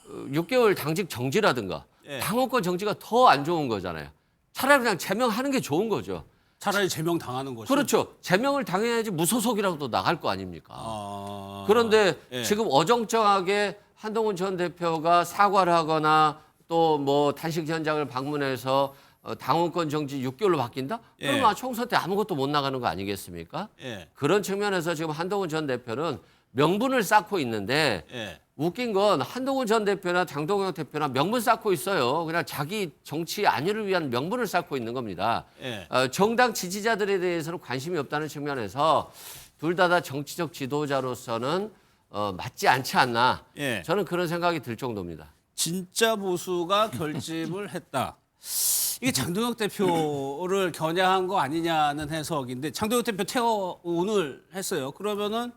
6개월 당직 정지라든가 예. 당원권 정지가 더 안 좋은 거잖아요. 차라리 그냥 제명하는 게 좋은 거죠. 차라리 제명 당하는 것이. 그렇죠. 제명을 당해야지 무소속이라도 나갈 거 아닙니까? 그런데 예. 지금 어정쩡하게 한동훈 전 대표가 사과를 하거나 또 뭐 단식 현장을 방문해서 당원권 정지 6개월로 바뀐다? 예. 그러면 총선 때 아무것도 못 나가는 거 아니겠습니까? 예. 그런 측면에서 지금 한동훈 전 대표는 명분을 쌓고 있는데 예. 웃긴 건 한동훈 전 대표나 장동영 대표나 명분 쌓고 있어요. 그냥 자기 정치 안위를 위한 명분을 쌓고 있는 겁니다. 예. 정당 지지자들에 대해서는 관심이 없다는 측면에서 둘 다 정치적 지도자로서는 맞지 않지 않나. 예. 저는 그런 생각이 들 정도입니다. 진짜 보수가 결집을 했다. 이게 장동혁 대표를 겨냥한 거 아니냐는 해석인데 장동혁 대표 퇴원을 했어요. 그러면은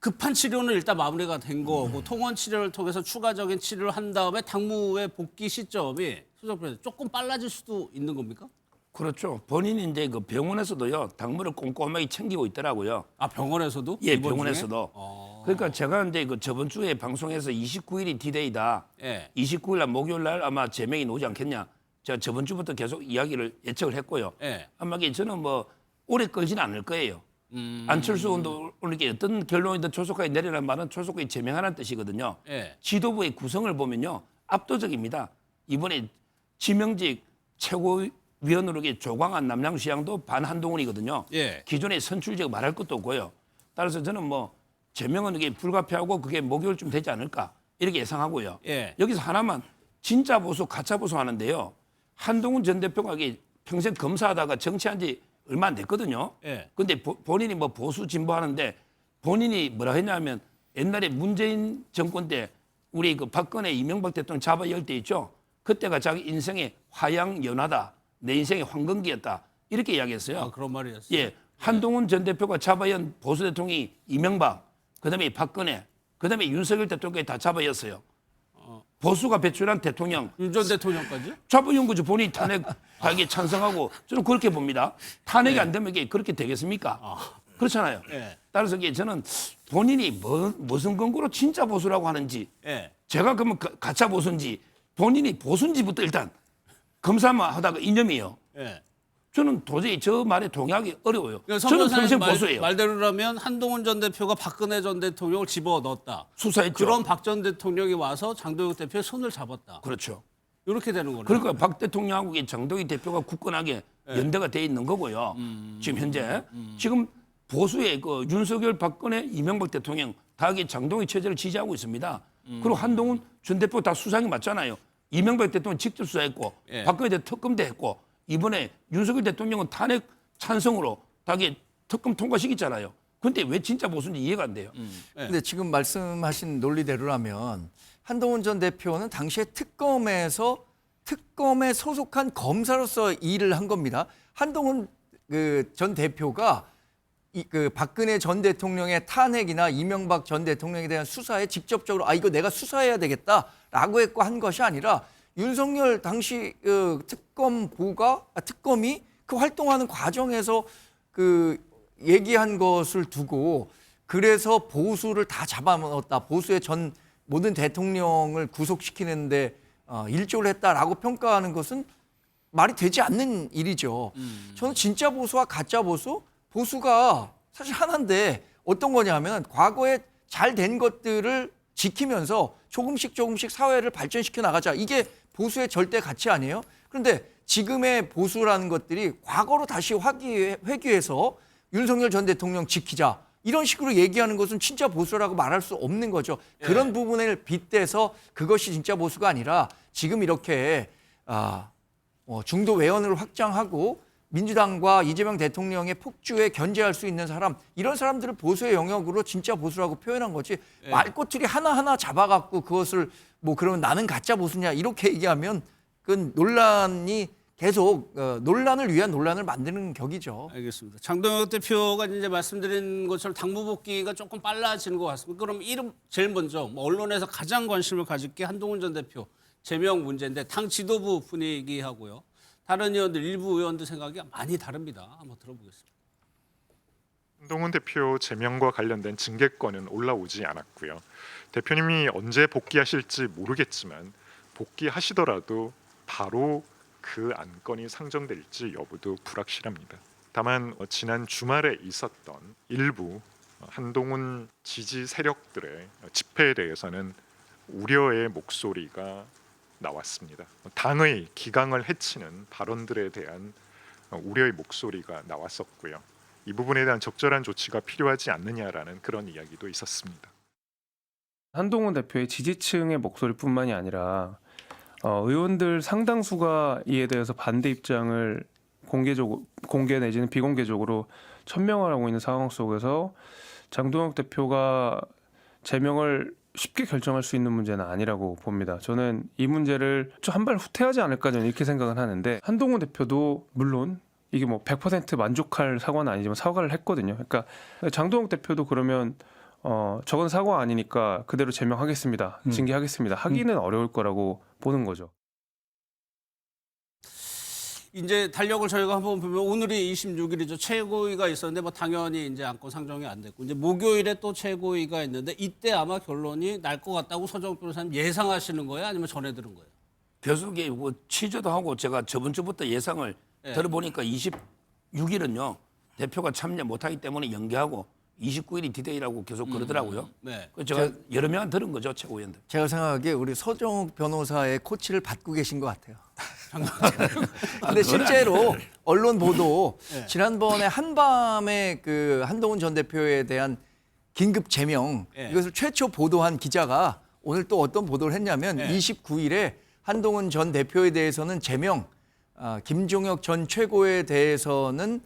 급한 치료는 일단 마무리가 된 거고 통원 치료를 통해서 추가적인 치료를 한 다음에 당무의 복귀 시점이 수석부에서 조금 빨라질 수도 있는 겁니까? 그렇죠. 본인이 이제 그 병원에서도요 당무를 꼼꼼하게 챙기고 있더라고요. 아 병원에서도? 예, 이번 병원에서도. 그러니까 제가 이제 그 저번 주에 방송에서 29일이 디데이다. 예. 29일 날 목요일 날 아마 제명이 나오지 않겠냐. 제가 저번 주부터 계속 이야기를 예측을 했고요. 예. 아마 저는 뭐 오래 끌지는 않을 거예요. 안철수 의원이 어떤 결론이든 조속하게 내리라는 말은 조속하게 제명하라는 뜻이거든요. 예. 지도부의 구성을 보면요 압도적입니다. 이번에 지명직 최고위원으로 조광한 남양시장도 반한동훈이거든요. 예. 기존에 선출직 말할 것도 없고요. 따라서 저는 뭐 제명은 이게 불가피하고 그게 목요일쯤 되지 않을까 이렇게 예상하고요. 예. 여기서 하나만 진짜 보수 가짜 보수 하는데요. 한동훈 전 대표가 이게 평생 검사하다가 정치한 지 얼마 안 됐거든요. 예. 근데 본인이 뭐 보수 진보 하는데 본인이 뭐라 했냐면 옛날에 문재인 정권 때 우리 그 박근혜 이명박 대통령 잡아 열 때 있죠. 그때가 자기 인생의 화양 연화다. 내 인생의 황금기였다. 이렇게 이야기했어요. 아, 그런 말이었어요. 예. 한동훈 전 대표가 잡아연 보수 대통령이 이명박, 그다음에 박근혜, 그다음에 윤석열 대통령까지 다 잡아였어요. 보수가 배출한 대통령. 윤 전 대통령까지? 잡아연 거죠. 본인이 탄핵하기에 찬성하고 저는 그렇게 봅니다. 탄핵이 안 되면 이게 그렇게 되겠습니까? 그렇잖아요. 예. 따라서 이게 저는 본인이 무슨 근거로 진짜 보수라고 하는지 예. 제가 그러면 가짜 보수인지 본인이 보수인지부터 일단 검사만 하다가 이념이에요. 예. 저는 도저히 저 말에 동의하기 어려워요. 그러니까 저는 선 평생 변호사님 보수예요. 말대로라면 한동훈 전 대표가 박근혜 전 대통령을 집어넣었다. 수사했죠. 그런 박 전 대통령이 와서 장동혁 대표의 손을 잡았다. 그렇죠. 이렇게 되는 거네요. 그러니까 박 대통령하고 장동희 대표가 굳건하게 예. 연대가 돼 있는 거고요. 지금 현재 지금 보수의 그 윤석열, 박근혜, 이명박 대통령 다 장동희 체제를 지지하고 있습니다. 그리고 한동훈 전 대표 다 수상이 맞잖아요. 이명박 대통령 직접 수사했고 예. 박근혜 대통령 특검도 했고 이번에 윤석열 대통령은 탄핵 찬성으로 다 특검 통과시켰잖아요. 근데 왜 진짜 보수인지 이해가 안 돼요. 근데 지금 말씀하신 논리대로라면 한동훈 전 대표는 당시에 특검에 소속한 검사로서 일을 한 겁니다. 한동훈 전 대표가 그 박근혜 전 대통령의 탄핵이나 이명박 전 대통령에 대한 수사에 직접적으로 이거 내가 수사해야 되겠다라고 했고 한 것이 아니라 윤석열 당시 특검이 그 활동하는 과정에서 그 얘기한 것을 두고 그래서 보수를 다 잡아먹었다. 보수의 전 모든 대통령을 구속시키는데 일조를 했다라고 평가하는 것은 말이 되지 않는 일이죠. 저는 진짜 보수와 가짜 보수가 사실 하나인데 어떤 거냐면 과거에 잘 된 것들을 지키면서 조금씩 사회를 발전시켜 나가자. 이게 보수의 절대 가치 아니에요? 그런데 지금의 보수라는 것들이 과거로 다시 회귀해서 윤석열 전 대통령 지키자. 이런 식으로 얘기하는 것은 진짜 보수라고 말할 수 없는 거죠. 그런 부분을 빗대서 그것이 진짜 보수가 아니라 지금 이렇게 중도 외연을 확장하고 민주당과 이재명 대통령의 폭주에 견제할 수 있는 사람, 이런 사람들을 보수의 영역으로 진짜 보수라고 표현한 거지. 말꼬투리 하나하나 잡아갖고 그것을 그러면 나는 가짜 보수냐 이렇게 얘기하면 그건 논란이 계속 논란을 위한 논란을 만드는 격이죠. 알겠습니다. 장동혁 대표가 이제 말씀드린 것처럼 당무 복귀가 조금 빨라지는 것 같습니다. 그럼 제일 먼저 언론에서 가장 관심을 가질 게 한동훈 전 대표 제명 문제인데 당 지도부 분위기하고요. 다른 의원들, 일부 의원들 생각이 많이 다릅니다. 한번 들어보겠습니다. 한동훈 대표 제명과 관련된 징계권은 올라오지 않았고요. 대표님이 언제 복귀하실지 모르겠지만 복귀하시더라도 바로 그 안건이 상정될지 여부도 불확실합니다. 다만 지난 주말에 있었던 일부 한동훈 지지 세력들의 집회에 대해서는 우려의 목소리가 나왔습니다. 당의 기강을 해치는 발언들에 대한 우려의 목소리가 나왔었고요. 이 부분에 대한 적절한 조치가 필요하지 않느냐라는 그런 이야기도 있었습니다. 한동훈 대표의 지지층의 목소리뿐만이 아니라 의원들 상당수가 이에 대해서 반대 입장을 공개 내지는 비공개적으로 천명을 하고 있는 상황 속에서 장동혁 대표가 제명을 쉽게 결정할 수 있는 문제는 아니라고 봅니다. 저는 이 문제를 좀 한 발 후퇴하지 않을까 저는 이렇게 생각을 하는데 한동훈 대표도 물론 이게 뭐 100% 만족할 사과는 아니지만 사과를 했거든요. 그러니까 장동혁 대표도 그러면 저건 사과 아니니까 그대로 제명하겠습니다. 징계하겠습니다. 하기는 어려울 거라고 보는 거죠. 이제 달력을 저희가 한번 보면 오늘이 26일이죠. 최고위가 있었는데 뭐 당연히 이제 안건 상정이 안 됐고 이제 목요일에 또 최고위가 있는데 이때 아마 결론이 날 것 같다고 서정욱 변호사님 예상하시는 거예요? 아니면 전해 들은 거예요? 계속 뭐 취재도 하고 제가 저번 주부터 예상을 들어보니까 26일은요 대표가 참여 못하기 때문에 연기하고 29일이 디데이라고 계속 그러더라고요. 네. 제가 여러 명 들은 거죠 최고위원들. 제가 생각하기에 우리 서정욱 변호사의 코치를 받고 계신 것 같아요. 근데 실제로 언론 보도 지난번에 한밤에 그 한동훈 전 대표에 대한 긴급 제명 이것을 최초 보도한 기자가 오늘 또 어떤 보도를 했냐면 29일에 한동훈 전 대표에 대해서는 제명, 김종혁 전 최고에 대해서는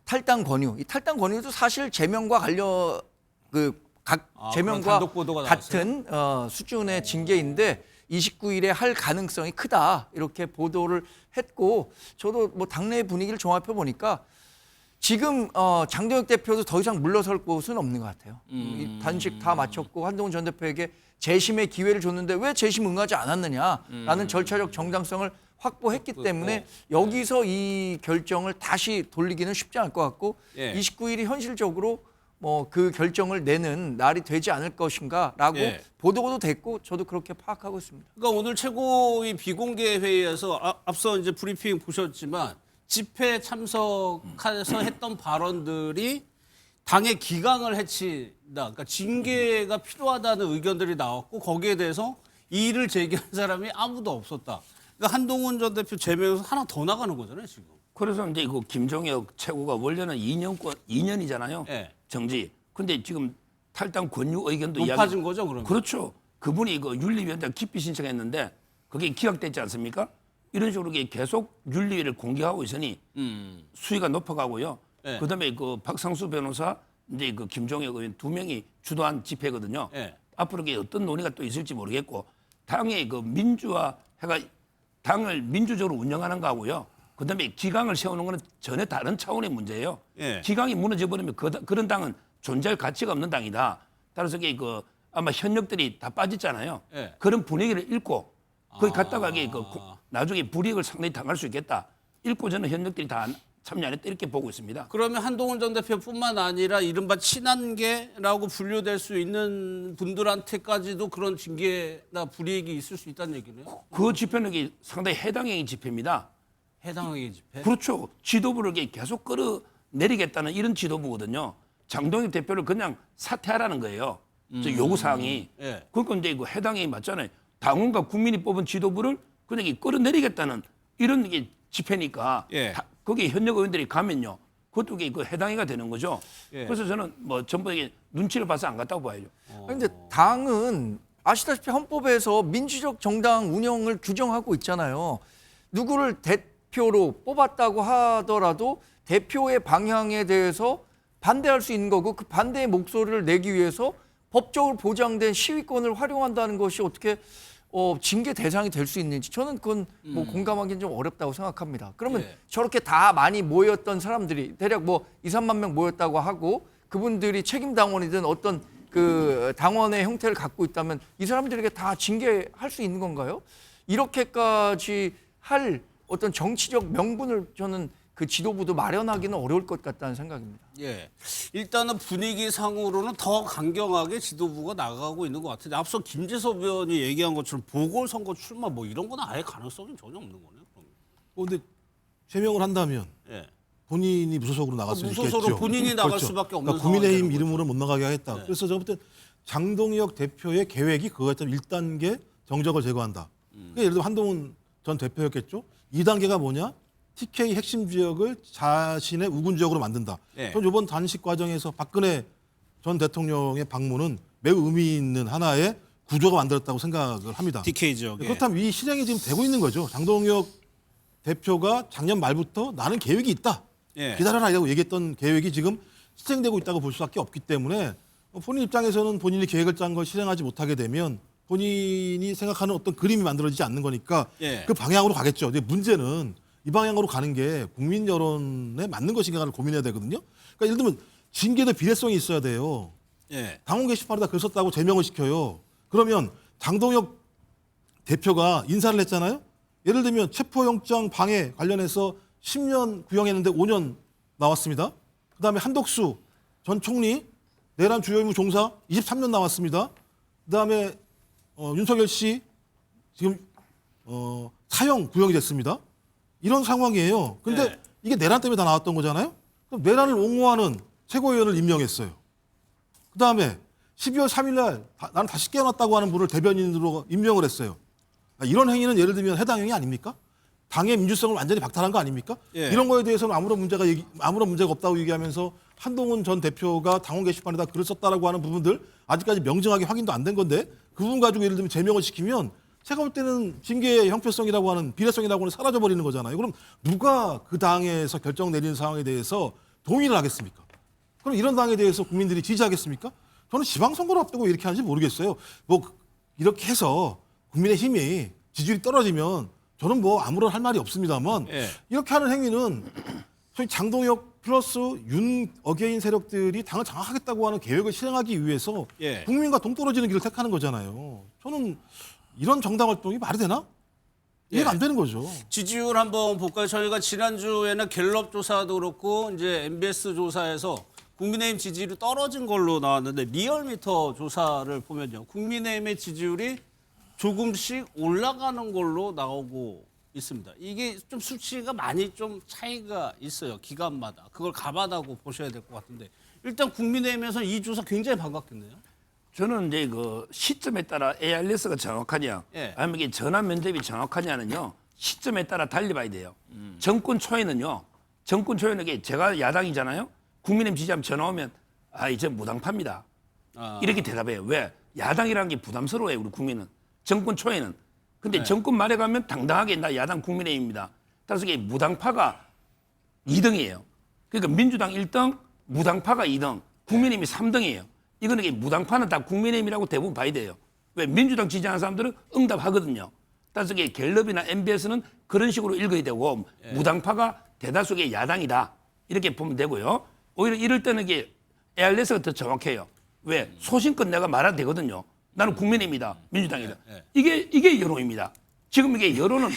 탈당 권유. 이 탈당 권유도 사실 제명과 제명과 같은 수준의 징계인데 29일에 할 가능성이 크다 이렇게 보도를 했고 저도 뭐 당내 분위기를 종합해 보니까 지금 장동혁 대표도 더 이상 물러설 곳은 없는 것 같아요. 이 단식 다 마쳤고 한동훈 전 대표에게 재심의 기회를 줬는데 왜 재심 응하지 않았느냐라는 절차적 정당성을 확보했기 때문에 여기서 이 결정을 다시 돌리기는 쉽지 않을 것 같고 29일이 현실적으로 뭐 그 결정을 내는 날이 되지 않을 것인가라고 보도도 됐고 저도 그렇게 파악하고 있습니다. 그러니까 오늘 최고위 비공개 회의에서 앞서 이제 브리핑 보셨지만 집회 참석해서 했던 발언들이 당의 기강을 해친다. 그러니까 징계가 필요하다는 의견들이 나왔고 거기에 대해서 이의를 제기한 사람이 아무도 없었다. 그러니까 한동훈 전 대표 제명에서 하나 더 나가는 거잖아요, 지금. 그래서 이제 그 김종혁 최고가 원래는 2년이잖아요. 정지. 근데 지금 탈당 권유 의견도 높아진 거죠, 그러면? 그렇죠. 그분이 그 윤리위원장 기피 신청했는데 그게 기각됐지 않습니까? 이런 식으로 계속 윤리위를 공개하고 있으니 수위가 높아가고요. 그다음에 그 박상수 변호사 이제 그 김종혁 의원 두 명이 주도한 집회거든요. 앞으로 어떤 논의가 또 있을지 모르겠고 당의 그 민주화해가 당을 민주적으로 운영하는 거하고요. 그다음에 기강을 세우는 거는 전혀 다른 차원의 문제예요. 기강이 무너져 버리면 그런 당은 존재할 가치가 없는 당이다. 따라서 그 아마 현역들이 다 빠졌잖아요. 그런 분위기를 읽고 거기 갔다가 나중에 불이익을 상당히 당할 수 있겠다. 읽고 저는 현역들이 다 참여 안 했다 이렇게 보고 있습니다. 그러면 한동훈 전 대표뿐만 아니라 이른바 친한계라고 분류될 수 있는 분들한테까지도 그런 징계나 불이익이 있을 수 있다는 얘기네요. 그 집회는 상당히 해당형의 집회입니다. 해당형의 집회? 그렇죠. 지도부를 계속 끌어내리겠다는 이런 지도부거든요. 장동혁 대표를 그냥 사퇴하라는 거예요. 요구사항이. 그러니까 이제 그 해당형이 맞잖아요. 당원과 국민이 뽑은 지도부를 그냥 끌어내리겠다는 이런 집회니까 거기 현역 의원들이 가면요. 그것도 그 해당이가 되는 거죠. 그래서 저는 뭐 전부 눈치를 봐서 안 갔다고 봐야죠. 그런데 당은 아시다시피 헌법에서 민주적 정당 운영을 규정하고 있잖아요. 누구를 대표로 뽑았다고 하더라도 대표의 방향에 대해서 반대할 수 있는 거고 그 반대의 목소리를 내기 위해서 법적으로 보장된 시위권을 활용한다는 것이 어떻게 징계 대상이 될 수 있는지 저는 그건 뭐 공감하기는 좀 어렵다고 생각합니다. 그러면 저렇게 다 많이 모였던 사람들이 대략 뭐 2, 3만 명 모였다고 하고 그분들이 책임 당원이든 어떤 그 당원의 형태를 갖고 있다면 이 사람들에게 다 징계할 수 있는 건가요? 이렇게까지 할 어떤 정치적 명분을 저는 그 지도부도 마련하기는 어려울 것 같다는 생각입니다. 예. 일단은 분위기상으로는 더 강경하게 지도부가 나가고 있는 것 같은데 앞서 김재섭 의원이 얘기한 것처럼 보궐선거 출마 뭐 이런 거는 아예 가능성이 전혀 없는 거네요. 근데 제명을 한다면 예. 본인이 무소속으로 나갈 수 있겠죠. 무소속으로 본인이 나갈 수밖에 없는 국민의힘 상황이 되는 이름으로 못 나가게 하겠다. 네. 그래서 제가 볼 때 장동혁 대표의 계획이 그거였다면 1단계 정적을 제거한다. 그러니까 예를 들어 한동훈 전 대표였겠죠. 2단계가 뭐냐? TK 핵심 지역을 자신의 우군 지역으로 만든다. 네. 전 이번 단식 과정에서 박근혜 전 대통령의 방문은 매우 의미 있는 하나의 구조가 만들었다고 생각을 합니다. TK 지역. 그렇다면 이 실행이 지금 되고 있는 거죠. 장동혁 대표가 작년 말부터 나는 계획이 있다. 예. 기다려라라고 얘기했던 계획이 지금 실행되고 있다고 볼 수밖에 없기 때문에 본인 입장에서는 본인이 계획을 짠 걸 실행하지 못하게 되면 본인이 생각하는 어떤 그림이 만들어지지 않는 거니까 예. 그 방향으로 가겠죠. 근데 문제는 이 방향으로 가는 게 국민 여론에 맞는 것인가를 고민해야 되거든요. 그러니까 예를 들면 징계도 비례성이 있어야 돼요. 예. 당원 게시판에다 글 썼다고 제명을 시켜요. 그러면 장동혁 대표가 인사를 했잖아요. 예를 들면 체포영장 방해 관련해서 10년 구형했는데 5년 나왔습니다. 그다음에 한덕수 전 총리 내란 주요 임무 종사 23년 나왔습니다. 그다음에 윤석열 씨 지금 사형 구형이 됐습니다. 이런 상황이에요. 근데 네. 이게 내란 때문에 다 나왔던 거잖아요. 그럼 내란을 옹호하는 최고위원을 임명했어요. 그다음에 12월 3일 날 나는 다시 깨어났다고 하는 분을 대변인으로 임명을 했어요. 이런 행위는 예를 들면 해당 행위 아닙니까? 당의 민주성을 완전히 박탈한 거 아닙니까? 예. 이런 거에 대해서는 아무런 문제가 없다고 얘기하면서 한동훈 전 대표가 당원 게시판에다 글을 썼다라고 하는 부분들 아직까지 명정하게 확인도 안 된 건데 그 부분 가지고 예를 들면 제명을 시키면 제가 볼 때는 징계의 형평성이라고 하는 비례성이라고 하는 사라져 버리는 거잖아요. 그럼 누가 그 당에서 결정 내리는 상황에 대해서 동의를 하겠습니까? 그럼 이런 당에 대해서 국민들이 지지하겠습니까? 저는 지방선거를 앞두고 이렇게 하는지 모르겠어요. 뭐 이렇게 해서 국민의힘이 지지율이 떨어지면 저는 뭐 아무런 할 말이 없습니다만 예. 이렇게 하는 행위는 소위 장동혁 플러스 윤 어게인 세력들이 당을 장악하겠다고 하는 계획을 실행하기 위해서 예. 국민과 동떨어지는 길을 택하는 거잖아요. 저는 이런 정당 활동이 말이 되나? 이해가 예. 안 되는 거죠. 지지율 한번 볼까요? 저희가 지난주에는 갤럽 조사도 그렇고 이제 MBS 조사에서 국민의힘 지지율이 떨어진 걸로 나왔는데 리얼미터 조사를 보면요. 국민의힘의 지지율이 조금씩 올라가는 걸로 나오고 있습니다. 이게 좀 수치가 많이 좀 차이가 있어요. 기간마다. 그걸 감안하고 보셔야 될 것 같은데 일단 국민의힘에서 이 조사 굉장히 반갑겠네요. 저는 이제 그 시점에 따라 ARS가 정확하냐, 예. 아니면 이게 전환 면접이 정확하냐는요 시점에 따라 달리 봐야 돼요. 정권 초에는요, 정권 초에는 이게 제가 야당이잖아요. 국민의힘 지지하면 전화 오면 이제 무당파입니다. 이렇게 대답해요. 왜? 야당이라는 게 부담스러워요, 우리 국민은. 정권 초에는. 근데 네. 정권 말에 가면 당당하게 나 야당 국민의힘입니다. 따라서 이게 무당파가 2등이에요. 그러니까 민주당 1등, 무당파가 2등, 국민의힘이 3등이에요. 이거는 이게 무당파는 다 국민의힘이라고 대부분 봐야 돼요. 왜? 민주당 지지하는 사람들은 응답하거든요. 따라서 이게 갤럽이나 MBS는 그런 식으로 읽어야 되고 무당파가 대다수의 야당이다. 이렇게 보면 되고요. 오히려 이럴 때는 이게 ARS가 더 정확해요. 왜? 소신껏 내가 말해도 되거든요. 나는 국민의힘이다. 민주당이다. 이게 여론입니다. 지금 이게 여론은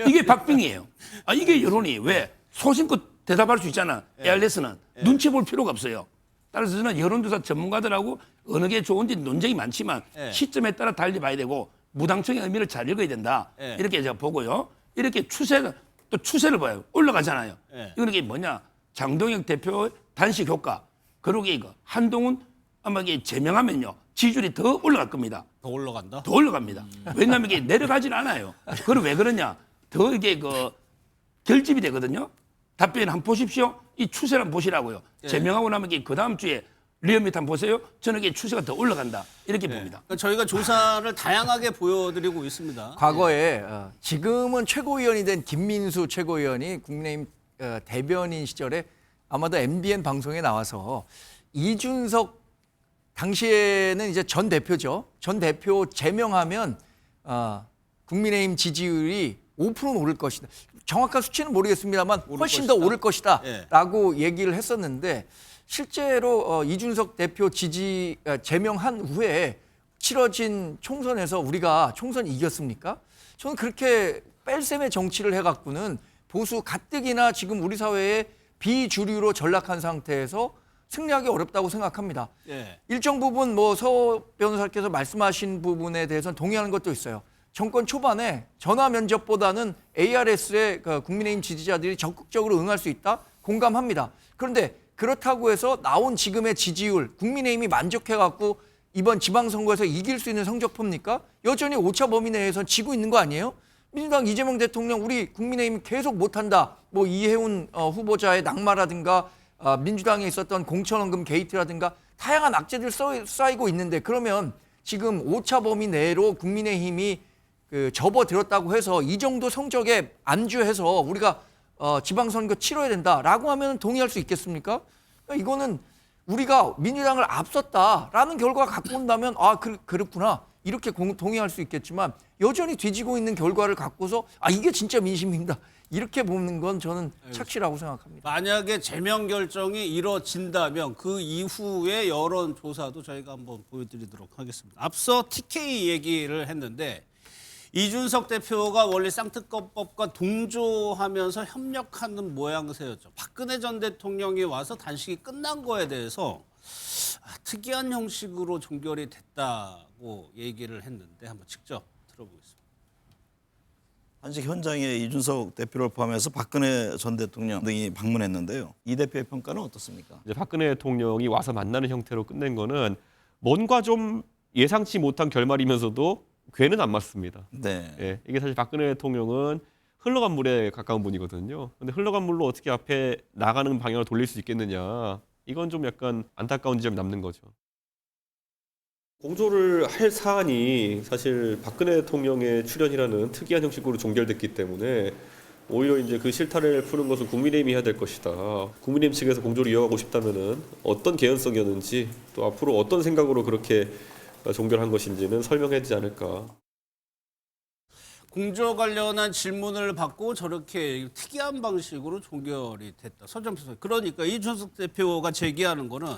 이게 박빙이에요. 이게 여론이 왜? 소신껏 대답할 수 있잖아. ARS는 눈치 볼 필요가 없어요. 따라서 저는 여론조사 전문가들하고 어느 게 좋은지 논쟁이 많지만 시점에 따라 달리 봐야 되고 무당청의 의미를 잘 읽어야 된다. 이렇게 제가 보고요. 이렇게 추세를 봐요. 올라가잖아요. 이건 이게 뭐냐? 장동혁 대표의 단식 효과. 그리고 이거 한동훈 아마 이게 제명하면요 지지율이 더 올라갈 겁니다. 더 올라간다? 더 올라갑니다. 왜냐하면 이게 내려가질 않아요. 그럼 왜 그러냐? 더 이게 그 결집이 되거든요. 답변 한번 보십시오. 이 추세를 한번 보시라고요. 제명하고 나면 이게 그 다음 주에 리얼미터 한번 보세요. 저는 이게 추세가 더 올라간다. 이렇게 봅니다. 그러니까 저희가 조사를 다양하게 보여드리고 있습니다. 과거에 지금은 최고위원이 된 김민수 최고위원이 국민의힘 대변인 시절에 아마도 MBN 방송에 나와서 이준석 당시에는 이제 전 대표죠. 전 대표 제명하면 국민의힘 지지율이 5%는 오를 것이다. 정확한 수치는 모르겠습니다만 훨씬 더 오를 것이다 라고 얘기를 했었는데 실제로 이준석 대표 제명한 후에 치러진 총선에서 우리가 총선 이겼습니까? 저는 그렇게 뺄셈의 정치를 해갖고는 보수 가뜩이나 지금 우리 사회에 비주류로 전락한 상태에서 승리하기 어렵다고 생각합니다. 예. 일정 부분 뭐 서 변호사께서 말씀하신 부분에 대해서는 동의하는 것도 있어요. 정권 초반에 전화 면접보다는 ARS에 그 국민의힘 지지자들이 적극적으로 응할 수 있다? 공감합니다. 그런데 그렇다고 해서 나온 지금의 지지율, 국민의힘이 만족해갖고 이번 지방선거에서 이길 수 있는 성적표입니까? 여전히 오차 범위 내에서 지고 있는 거 아니에요? 민주당 이재명 대통령 우리 국민의힘이 계속 못한다. 뭐 이해운 후보자의 낙마라든가 민주당에 있었던 공천원금 게이트라든가 다양한 악재들 쌓이고 있는데 그러면 지금 오차 범위 내로 국민의힘이 접어들었다고 해서 이 정도 성적에 안주해서 우리가 지방선거 치러야 된다라고 하면 동의할 수 있겠습니까? 그러니까 이거는 우리가 민주당을 앞섰다라는 결과가 갖고 온다면 그렇구나 이렇게 동의할 수 있겠지만 여전히 뒤지고 있는 결과를 갖고서 이게 진짜 민심입니다. 이렇게 보는 건 저는 착시라고 생각합니다. 만약에 제명 결정이 이뤄진다면 그 이후의 여론조사도 저희가 한번 보여드리도록 하겠습니다. 앞서 TK 얘기를 했는데 이준석 대표가 원래 쌍특검법과 동조하면서 협력하는 모양새였죠. 박근혜 전 대통령이 와서 단식이 끝난 거에 대해서 특이한 형식으로 종결이 됐다고 얘기를 했는데 한번 직접 들어보겠습니다. 단식 현장에 이준석 대표를 포함해서 박근혜 전 대통령 등이 방문했는데요. 이 대표의 평가는 어떻습니까? 이제 박근혜 대통령이 와서 만나는 형태로 끝낸 거는 뭔가 좀 예상치 못한 결말이면서도 괴는 안 맞습니다. 네. 예, 이게 사실 박근혜 대통령은 흘러간 물에 가까운 분이거든요. 근데 흘러간 물로 어떻게 앞에 나가는 방향을 돌릴 수 있겠느냐. 이건 좀 약간 안타까운 지점이 남는 거죠. 공조를 할 사안이 사실 박근혜 대통령의 출연이라는 특이한 형식으로 종결됐기 때문에 오히려 이제 그 실타래를 푸는 것은 국민의힘이 해야 될 것이다. 국민의힘 측에서 공조를 이어가고 싶다면은 어떤 개연성이었는지 또 앞으로 어떤 생각으로 그렇게 종결한 것인지는 설명해야 되지 않을까. 공조 관련한 질문을 받고 저렇게 특이한 방식으로 종결이 됐다. 서정표 그러니까 이준석 대표가 제기하는 거는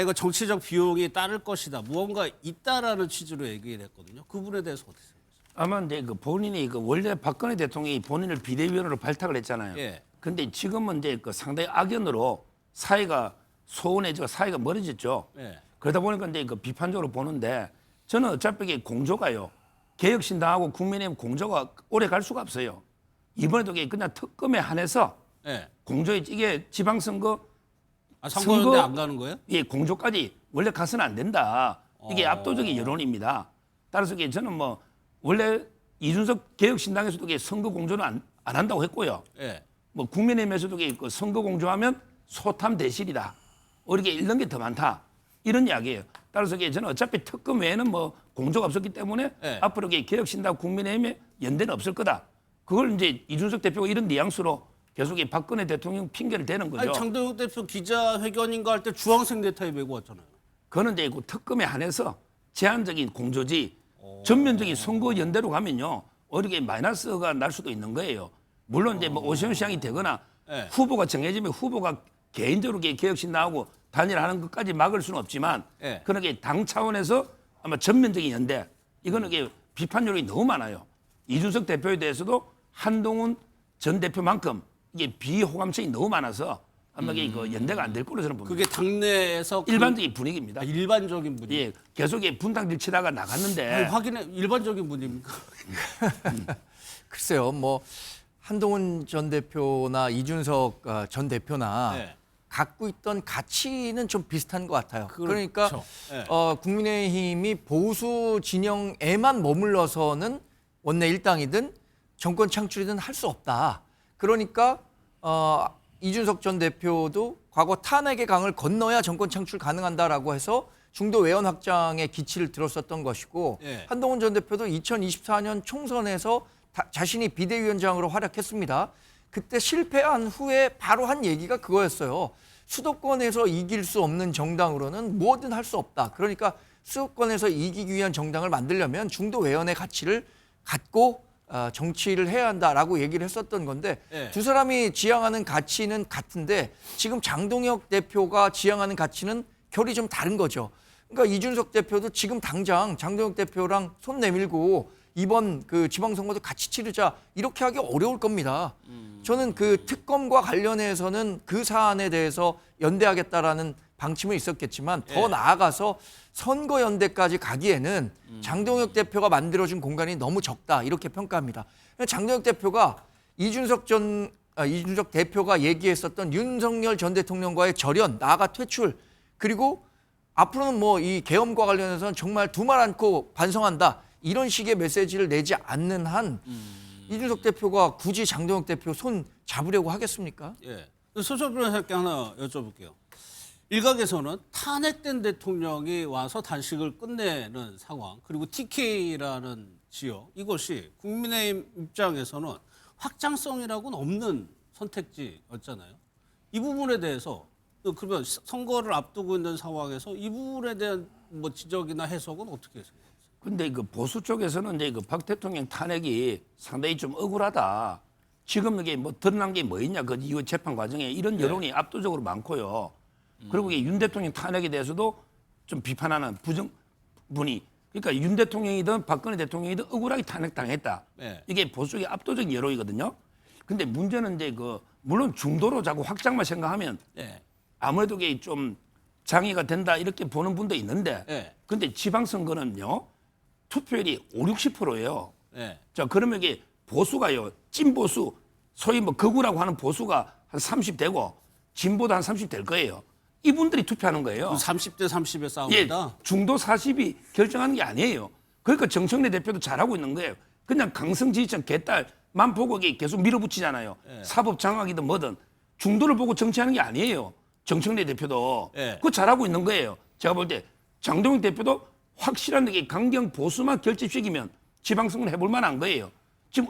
이거 정치적 비용이 따를 것이다. 무언가 있다라는 취지로 얘기를 했거든요. 그 부분에 대해서 어떻게 생각하세요? 아마 이제 본인이 원래 박근혜 대통령이 본인을 비대위원으로 발탁을 했잖아요. 예. 근데 지금은 이제 상당히 악연으로 사이가 소원해져 사이가 멀어졌죠. 예. 그러다 보니까 이제 비판적으로 보는데 저는 어차피 이게 공조가요. 개혁신당하고 국민의힘 공조가 오래 갈 수가 없어요. 이번에도 그냥 특검에 한해서 예. 공조에 이게 지방선거 선거연대 안 가는 거예요? 예, 공조까지 원래 가서는 안 된다. 이게 압도적인 여론입니다. 따라서 저는 원래 이준석 개혁신당에서도 선거 공조는 안 한다고 했고요. 예. 국민의힘에서도 선거 공조하면 소탐 대실이다. 이렇게 이런 게 더 많다. 이런 이야기예요. 따라서 저는 어차피 특검 외에는 공조가 없었기 때문에 앞으로 개혁신당 국민의힘에 연대는 없을 거다. 그걸 이제 이준석 대표가 이런 뉘앙스로 계속 박근혜 대통령 핑계를 대는 거죠. 장동혁 대표 기자회견인가 할 때 주황색 넥타이 메고 왔잖아요. 그거는 이제 특검에 한해서 제한적인 공조지 전면적인 선거 연대로 가면요. 오히려 마이너스가 날 수도 있는 거예요. 물론 이제 오세훈 시장이 되거나 후보가 정해지면 후보가 개인적으로 개혁신당하고 단일화하는 것까지 막을 수는 없지만 그렇게 당 차원에서 아마 전면적인 연대 이거는 비판 요인이 너무 많아요. 이준석 대표에 대해서도 한동훈 전 대표만큼 이게 비호감성이 너무 많아서 아마 연대가 안 될 거로 저는 봅니다. 그게 당내에서 일반적인 분위기입니다. 일반적인 분위기. 예, 계속 분당질 치다가 나갔는데 확인해 일반적인 분위기입니까? 글쎄요, 한동훈 전 대표나 이준석 전 대표나 갖고 있던 가치는 좀 비슷한 것 같아요. 그러니까 국민의힘이 보수 진영에만 머물러서는 원내 일당이든 정권 창출이든 할 수 없다. 그러니까 이준석 전 대표도 과거 탄핵의 강을 건너야 정권 창출 가능한다라고 해서 중도 외연 확장에 기치를 들었었던 것이고 한동훈 전 대표도 2024년 총선에서 자신이 비대위원장으로 활약했습니다. 그때 실패한 후에 바로 한 얘기가 그거였어요. 수도권에서 이길 수 없는 정당으로는 뭐든 할 수 없다. 그러니까 수도권에서 이기기 위한 정당을 만들려면 중도 외연의 가치를 갖고 정치를 해야 한다라고 얘기를 했었던 건데 두 사람이 지향하는 가치는 같은데 지금 장동혁 대표가 지향하는 가치는 결이 좀 다른 거죠. 그러니까 이준석 대표도 지금 당장 장동혁 대표랑 손 내밀고 이번 그 지방선거도 같이 치르자 이렇게 하기 어려울 겁니다. 저는 그 특검과 관련해서는 그 사안에 대해서 연대하겠다라는 방침은 있었겠지만 더 나아가서 선거연대까지 가기에는 장동혁 대표가 만들어준 공간이 너무 적다 이렇게 평가합니다. 장동혁 대표가 이준석 대표가 얘기했었던 윤석열 전 대통령과의 절연, 나아가 퇴출, 그리고 앞으로는 뭐 이 계엄과 관련해서는 정말 두말 않고 반성한다 이런 식의 메시지를 내지 않는 한 이준석 대표가 굳이 장동혁 대표 손 잡으려고 하겠습니까? 예. 소설 변호사께 하나 여쭤볼게요. 일각에서는 탄핵된 대통령이 와서 단식을 끝내는 상황, 그리고 TK라는 지역, 이것이 국민의힘 입장에서는 확장성이라고는 없는 선택지였잖아요. 이 부분에 대해서 그러면 선거를 앞두고 있는 상황에서 이 부분에 대한 뭐 지적이나 해석은 어떻게 생각하세요? 근데 그 보수 쪽에서는 이제 그 박 대통령 탄핵이 상당히 좀 억울하다. 지금 이게 뭐 드러난 게 뭐 있냐, 그 이후 재판 과정에 이런 여론이 압도적으로 많고요. 그리고 이게 윤 대통령 탄핵에 대해서도 좀 비판하는 분이, 그러니까 윤 대통령이든 박근혜 대통령이든 억울하게 탄핵당했다. 이게 보수 쪽의 압도적인 여론이거든요. 근데 문제는 이제 그 물론 중도로 자꾸 확장만 생각하면 아무래도 이게 좀 장애가 된다 이렇게 보는 분도 있는데, 근데 지방선거는요 투표율이 50-60%예요. 자, 그러면 이게 보수가요, 찐보수, 소위 뭐 극우라고 하는 보수가 한 30 되고 진보도 한 30 될 거예요. 이분들이 투표하는 거예요. 30대 30의 싸움이다. 중도 40이 결정하는 게 아니에요. 그러니까 정청래 대표도 잘하고 있는 거예요. 그냥 강성 지지층 개딸만 보고 계속 밀어붙이잖아요. 사법 장악이든 뭐든 중도를 보고 정치하는 게 아니에요. 정청래 대표도 그거 잘하고 있는 거예요. 제가 볼 때 장동혁 대표도 확실한 게 강경 보수만 결집시키면 지방선거는 해볼 만한 거예요. 지금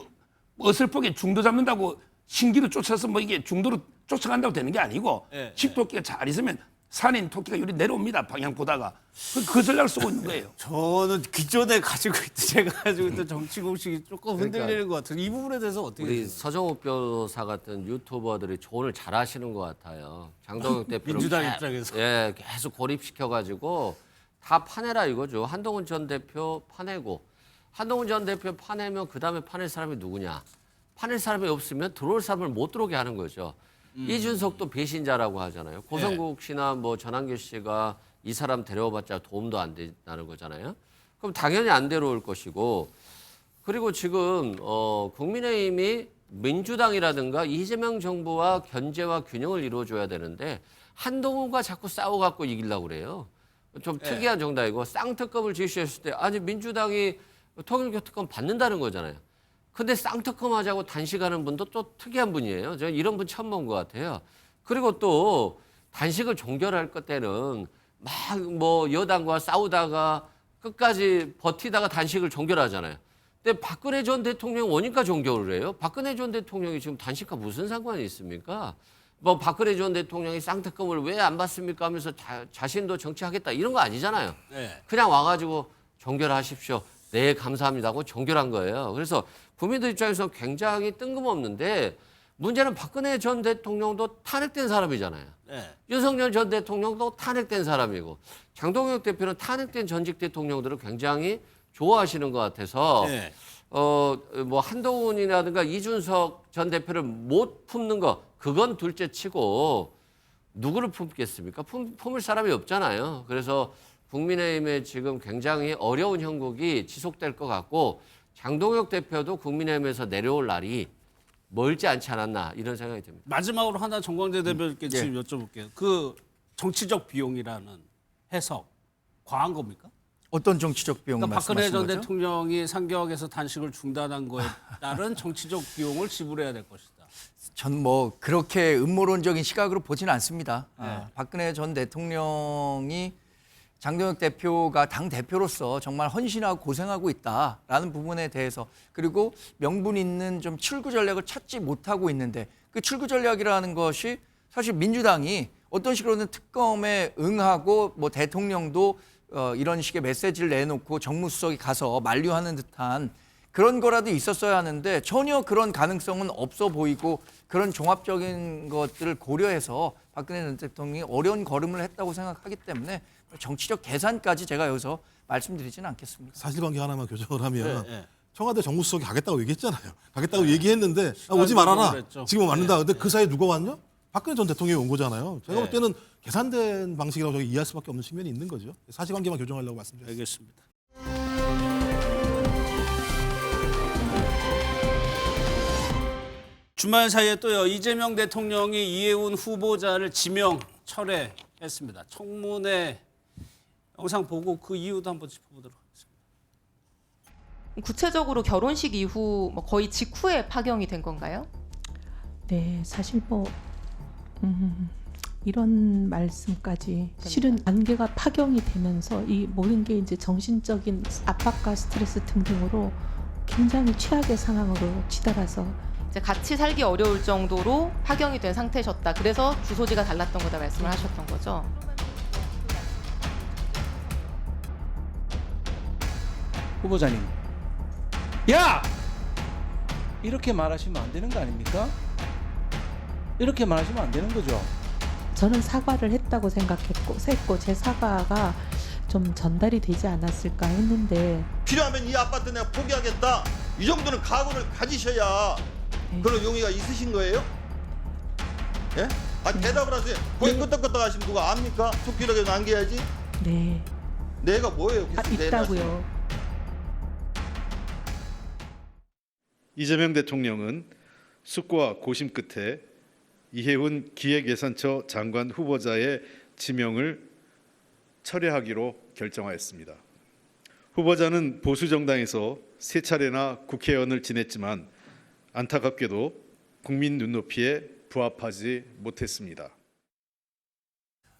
어설프게 중도 잡는다고 신기루 쫓아서 뭐 이게 중도로 쫓아간다고 되는 게 아니고 식토끼가 잘 있으면 산에 있는 토끼가 요리 내려옵니다. 방향 보다가. 그 전략을 쓰고 있는 거예요. 저는 기존에 제가 가지고 있던 정치 공식이 조금 흔들리는 그러니까 것 같아요. 이 부분에 대해서 어떻게 우리 생각하세요? 서정욱 변호사 같은 유튜버들이 조언을 잘하시는 것 같아요. 장동혁 대표를 민주당 입장에서. 계속 고립시켜가지고 다 파내라 이거죠. 한동훈 전 대표 파내고, 한동훈 전 대표 파내면 그 다음에 파낼 사람이 누구냐? 파낼 사람이 없으면 들어올 사람을 못 들어오게 하는 거죠. 이준석도 배신자라고 하잖아요. 고성국 씨나 뭐 전한길 씨가 이 사람 데려와봤자 도움도 안 된다는 거잖아요. 그럼 당연히 안 데려올 것이고, 그리고 지금 국민의힘이 민주당이라든가 이재명 정부와 견제와 균형을 이루어줘야 되는데 한동훈과 자꾸 싸워갖고 이기려고 그래요. 좀 특이한 정당이고, 쌍특검을 제시했을 때 아니 민주당이 통일교 특검 받는다는 거잖아요. 근데 쌍특검 하자고 단식하는 분도 또 특이한 분이에요. 저는 이런 분 처음 본 것 같아요. 그리고 또 단식을 종결할 것 때는 막 뭐 여당과 싸우다가 끝까지 버티다가 단식을 종결하잖아요. 근데 박근혜 전 대통령 오니까 종결을 해요. 박근혜 전 대통령이 지금 단식과 무슨 상관이 있습니까? 뭐 박근혜 전 대통령이 쌍특검을 왜 안 받습니까 하면서 자신도 정치하겠다 이런 거 아니잖아요. 그냥 와가지고 종결하십시오. 네, 감사합니다 하고 종결한 거예요. 그래서 국민들 입장에서 굉장히 뜬금없는데, 문제는 박근혜 전 대통령도 탄핵된 사람이잖아요. 윤석열 전 대통령도 탄핵된 사람이고, 장동혁 대표는 탄핵된 전직 대통령들을 굉장히 좋아하시는 것 같아서 뭐 한동훈이라든가 이준석 전 대표를 못 품는 거, 그건 둘째 치고 누구를 품겠습니까? 품을 사람이 없잖아요. 그래서 국민의힘에 지금 굉장히 어려운 형국이 지속될 것 같고, 장동혁 대표도 국민의힘에서 내려올 날이 멀지 않지 않았나 이런 생각이 듭니다. 마지막으로 하나 정광재 대표께 지금 여쭤볼게요. 그 정치적 비용이라는 해석 과한 겁니까? 어떤 정치적 비용 그러니까 박근혜 전 말씀하시는 거죠? 대통령이 상경에서 단식을 중단한 거에 따른 정치적 비용을 지불해야 될 것이다. 전 뭐 그렇게 음모론적인 시각으로 보지는 않습니다. 박근혜 전 대통령이 장동혁 대표가 당 대표로서 정말 헌신하고 고생하고 있다라는 부분에 대해서, 그리고 명분 있는 좀 출구 전략을 찾지 못하고 있는데, 그 출구 전략이라는 것이 사실 민주당이 어떤 식으로든 특검에 응하고 뭐 대통령도 이런 식의 메시지를 내놓고 정무수석이 가서 만류하는 듯한 그런 거라도 있었어야 하는데, 전혀 그런 가능성은 없어 보이고, 그런 종합적인 것들을 고려해서 박근혜 전 대통령이 어려운 걸음을 했다고 생각하기 때문에 정치적 계산까지 제가 여기서 말씀드리지는 않겠습니다. 사실관계 하나만 교정을 하면 청와대 정무수석이 가겠다고 얘기했잖아요. 가겠다고 얘기했는데 오지 말아라. 그랬죠. 지금 왔는다. 근데 그 사이에 누가 왔냐? 박근혜 전 대통령이 온 거잖아요. 제가 볼 때는 계산된 방식이라고 저희 이해할 수밖에 없는 측면이 있는 거죠. 사실관계만 교정하려고 말씀드렸습니다. 알겠습니다. 주말 사이에 또요 이재명 대통령이 이해운 후보자를 지명 철회했습니다. 청문회 영상 보고 그 이유도 한번 짚어보도록 하겠습니다. 구체적으로 결혼식 이후 뭐 거의 직후에 파경이 된 건가요? 네, 사실 이런 말씀까지 실은 관계가 파경이 되면서 이 모든 게 이제 정신적인 압박과 스트레스 등등으로 굉장히 최악의 상황으로 치달아서 이제 같이 살기 어려울 정도로 파경이 된 상태셨다. 그래서 주소지가 달랐던 거다 말씀을 하셨던 거죠. 후보자님, 야! 이렇게 말하시면 안 되는 거 아닙니까? 이렇게 말하시면 안 되는 거죠. 저는 사과를 했다고 생각했고 제 사과가 좀 전달이 되지 않았을까 했는데 필요하면 이 아파트 내가 포기하겠다. 이 정도는 각오를 가지셔야 그런 용의가 있으신 거예요? 예? 대답을 하세요. 거기 끄떡끄떡 하시면 누가 압니까? 속기록에 남겨야지. 네. 내가 뭐예요? 있다고요. 이재명 대통령은 숙고와 고심 끝에 이해운 기획예산처 장관 후보자의 지명을 철회하기로 결정하였습니다. 후보자는 보수 정당에서 3차례나 국회의원을 지냈지만 안타깝게도 국민 눈높이에 부합하지 못했습니다.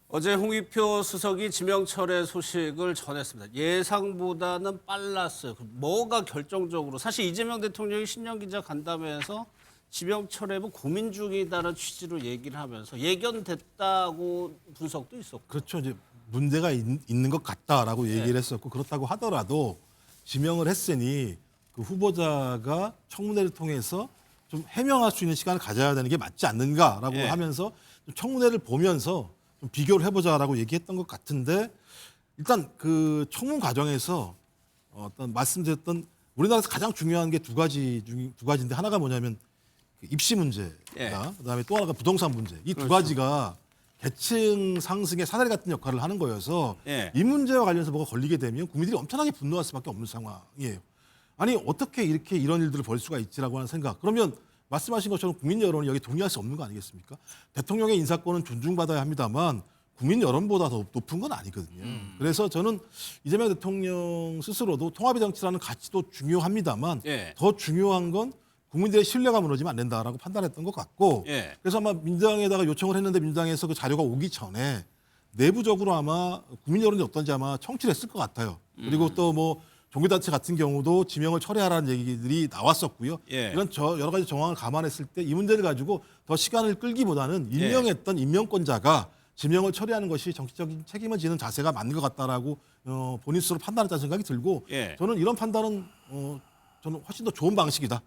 어제 홍익표 수석이 지명 철회 소식을 전했습니다. 예상보다는 빨랐어요. 뭐가 결정적으로 사실 이재명 대통령이 신년기자 간담회에서 지명 철회부 고민 중이다는 취지로 얘기를 하면서 예견됐다고 분석도 있었고. 그렇죠. 이제 문제가 있는 것 같다라고 얘기를 했었고 그렇다고 하더라도 지명을 했으니 그 후보자가 청문회를 통해서 좀 해명할 수 있는 시간을 가져야 되는 게 맞지 않는가라고 하면서 청문회를 보면서 좀 비교를 해보자라고 얘기했던 것 같은데 일단 그 청문 과정에서 어떤 말씀드렸던 우리나라에서 가장 중요한 게 두 가지인데 하나가 뭐냐면 입시 문제가 그다음에 또 하나가 부동산 문제. 이 두 가지가 계층 상승의 사다리 같은 역할을 하는 거여서 이 문제와 관련해서 뭐가 걸리게 되면 국민들이 엄청나게 분노할 수밖에 없는 상황이에요. 아니 어떻게 이렇게 이런 일들을 벌 수가 있지라고 하는 생각. 그러면 말씀하신 것처럼 국민 여론이 여기 동의할 수 없는 거 아니겠습니까? 대통령의 인사권은 존중받아야 합니다만 국민 여론보다 더 높은 건 아니거든요. 그래서 저는 이재명 대통령 스스로도 통합의 정치라는 가치도 중요합니다만 더 중요한 건 국민들의 신뢰가 무너지면 안 된다라고 판단했던 것 같고 그래서 아마 민주당에다가 요청을 했는데 민주당에서 그 자료가 오기 전에 내부적으로 아마 국민 여론이 어떤지 아마 청취를 했을 것 같아요. 그리고 또 뭐 종교단체 같은 경우도 지명을 철회하라는 얘기들이 나왔었고요. 이런 여러 가지 정황을 감안했을 때 이 문제를 가지고 더 시간을 끌기보다는 임명했던 임명권자가 지명을 처리하는 것이 정치적인 책임을 지는 자세가 맞는 것 같다라고 본인 스스로 판단했다는 생각이 들고 저는 이런 판단은 저는 훨씬 더 좋은 방식이다.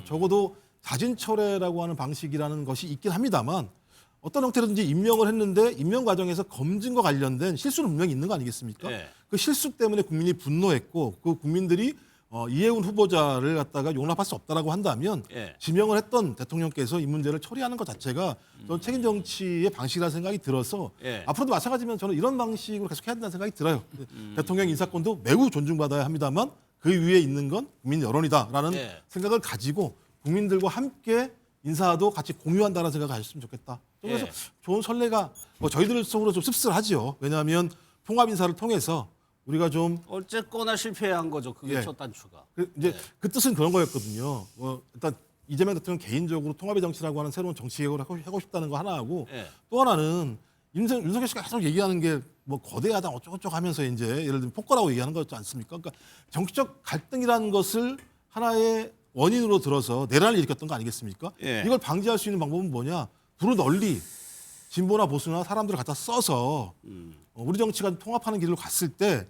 적어도 자진 철회라고 하는 방식이라는 것이 있긴 합니다만 어떤 형태로든지 임명을 했는데 임명 과정에서 검증과 관련된 실수는 분명히 있는 거 아니겠습니까? 그 실수 때문에 국민이 분노했고 그 국민들이 이해운 후보자를 갖다가 용납할 수 없다라고 한다면 지명을 했던 대통령께서 이 문제를 처리하는 것 자체가 저는 책임 정치의 방식이라는 생각이 들어서 앞으로도 마찬가지면 저는 이런 방식으로 계속 해야 된다는 생각이 들어요. 대통령 인사권도 매우 존중받아야 합니다만 그 위에 있는 건 국민 여론이다라는 생각을 가지고 국민들과 함께 인사도 같이 공유한다는 생각을 가졌으면 좋겠다. 그래서 좋은 선례가 뭐 저희들 속으로 좀 씁쓸하죠. 왜냐하면 통합 인사를 통해서 우리가 좀 어쨌거나 실패한 거죠. 그게 첫 단추가. 그 뜻은 그런 거였거든요. 일단 이재명 대통령 개인적으로 통합의 정치라고 하는 새로운 정치 개혁을 하고 싶다는 거 하나하고 또 하나는 윤석열 씨가 계속 얘기하는 게 뭐 거대하다 어쩌고저쩌고 하면서 이제 예를 들면 폭거라고 얘기하는 거지 않습니까? 그러니까 정치적 갈등이라는 것을 하나의 원인으로 들어서 내란을 일으켰던 거 아니겠습니까? 이걸 방지할 수 있는 방법은 뭐냐? 두루 널리 진보나 보수나 사람들을 갖다 써서 우리 정치가 통합하는 길로 갔을 때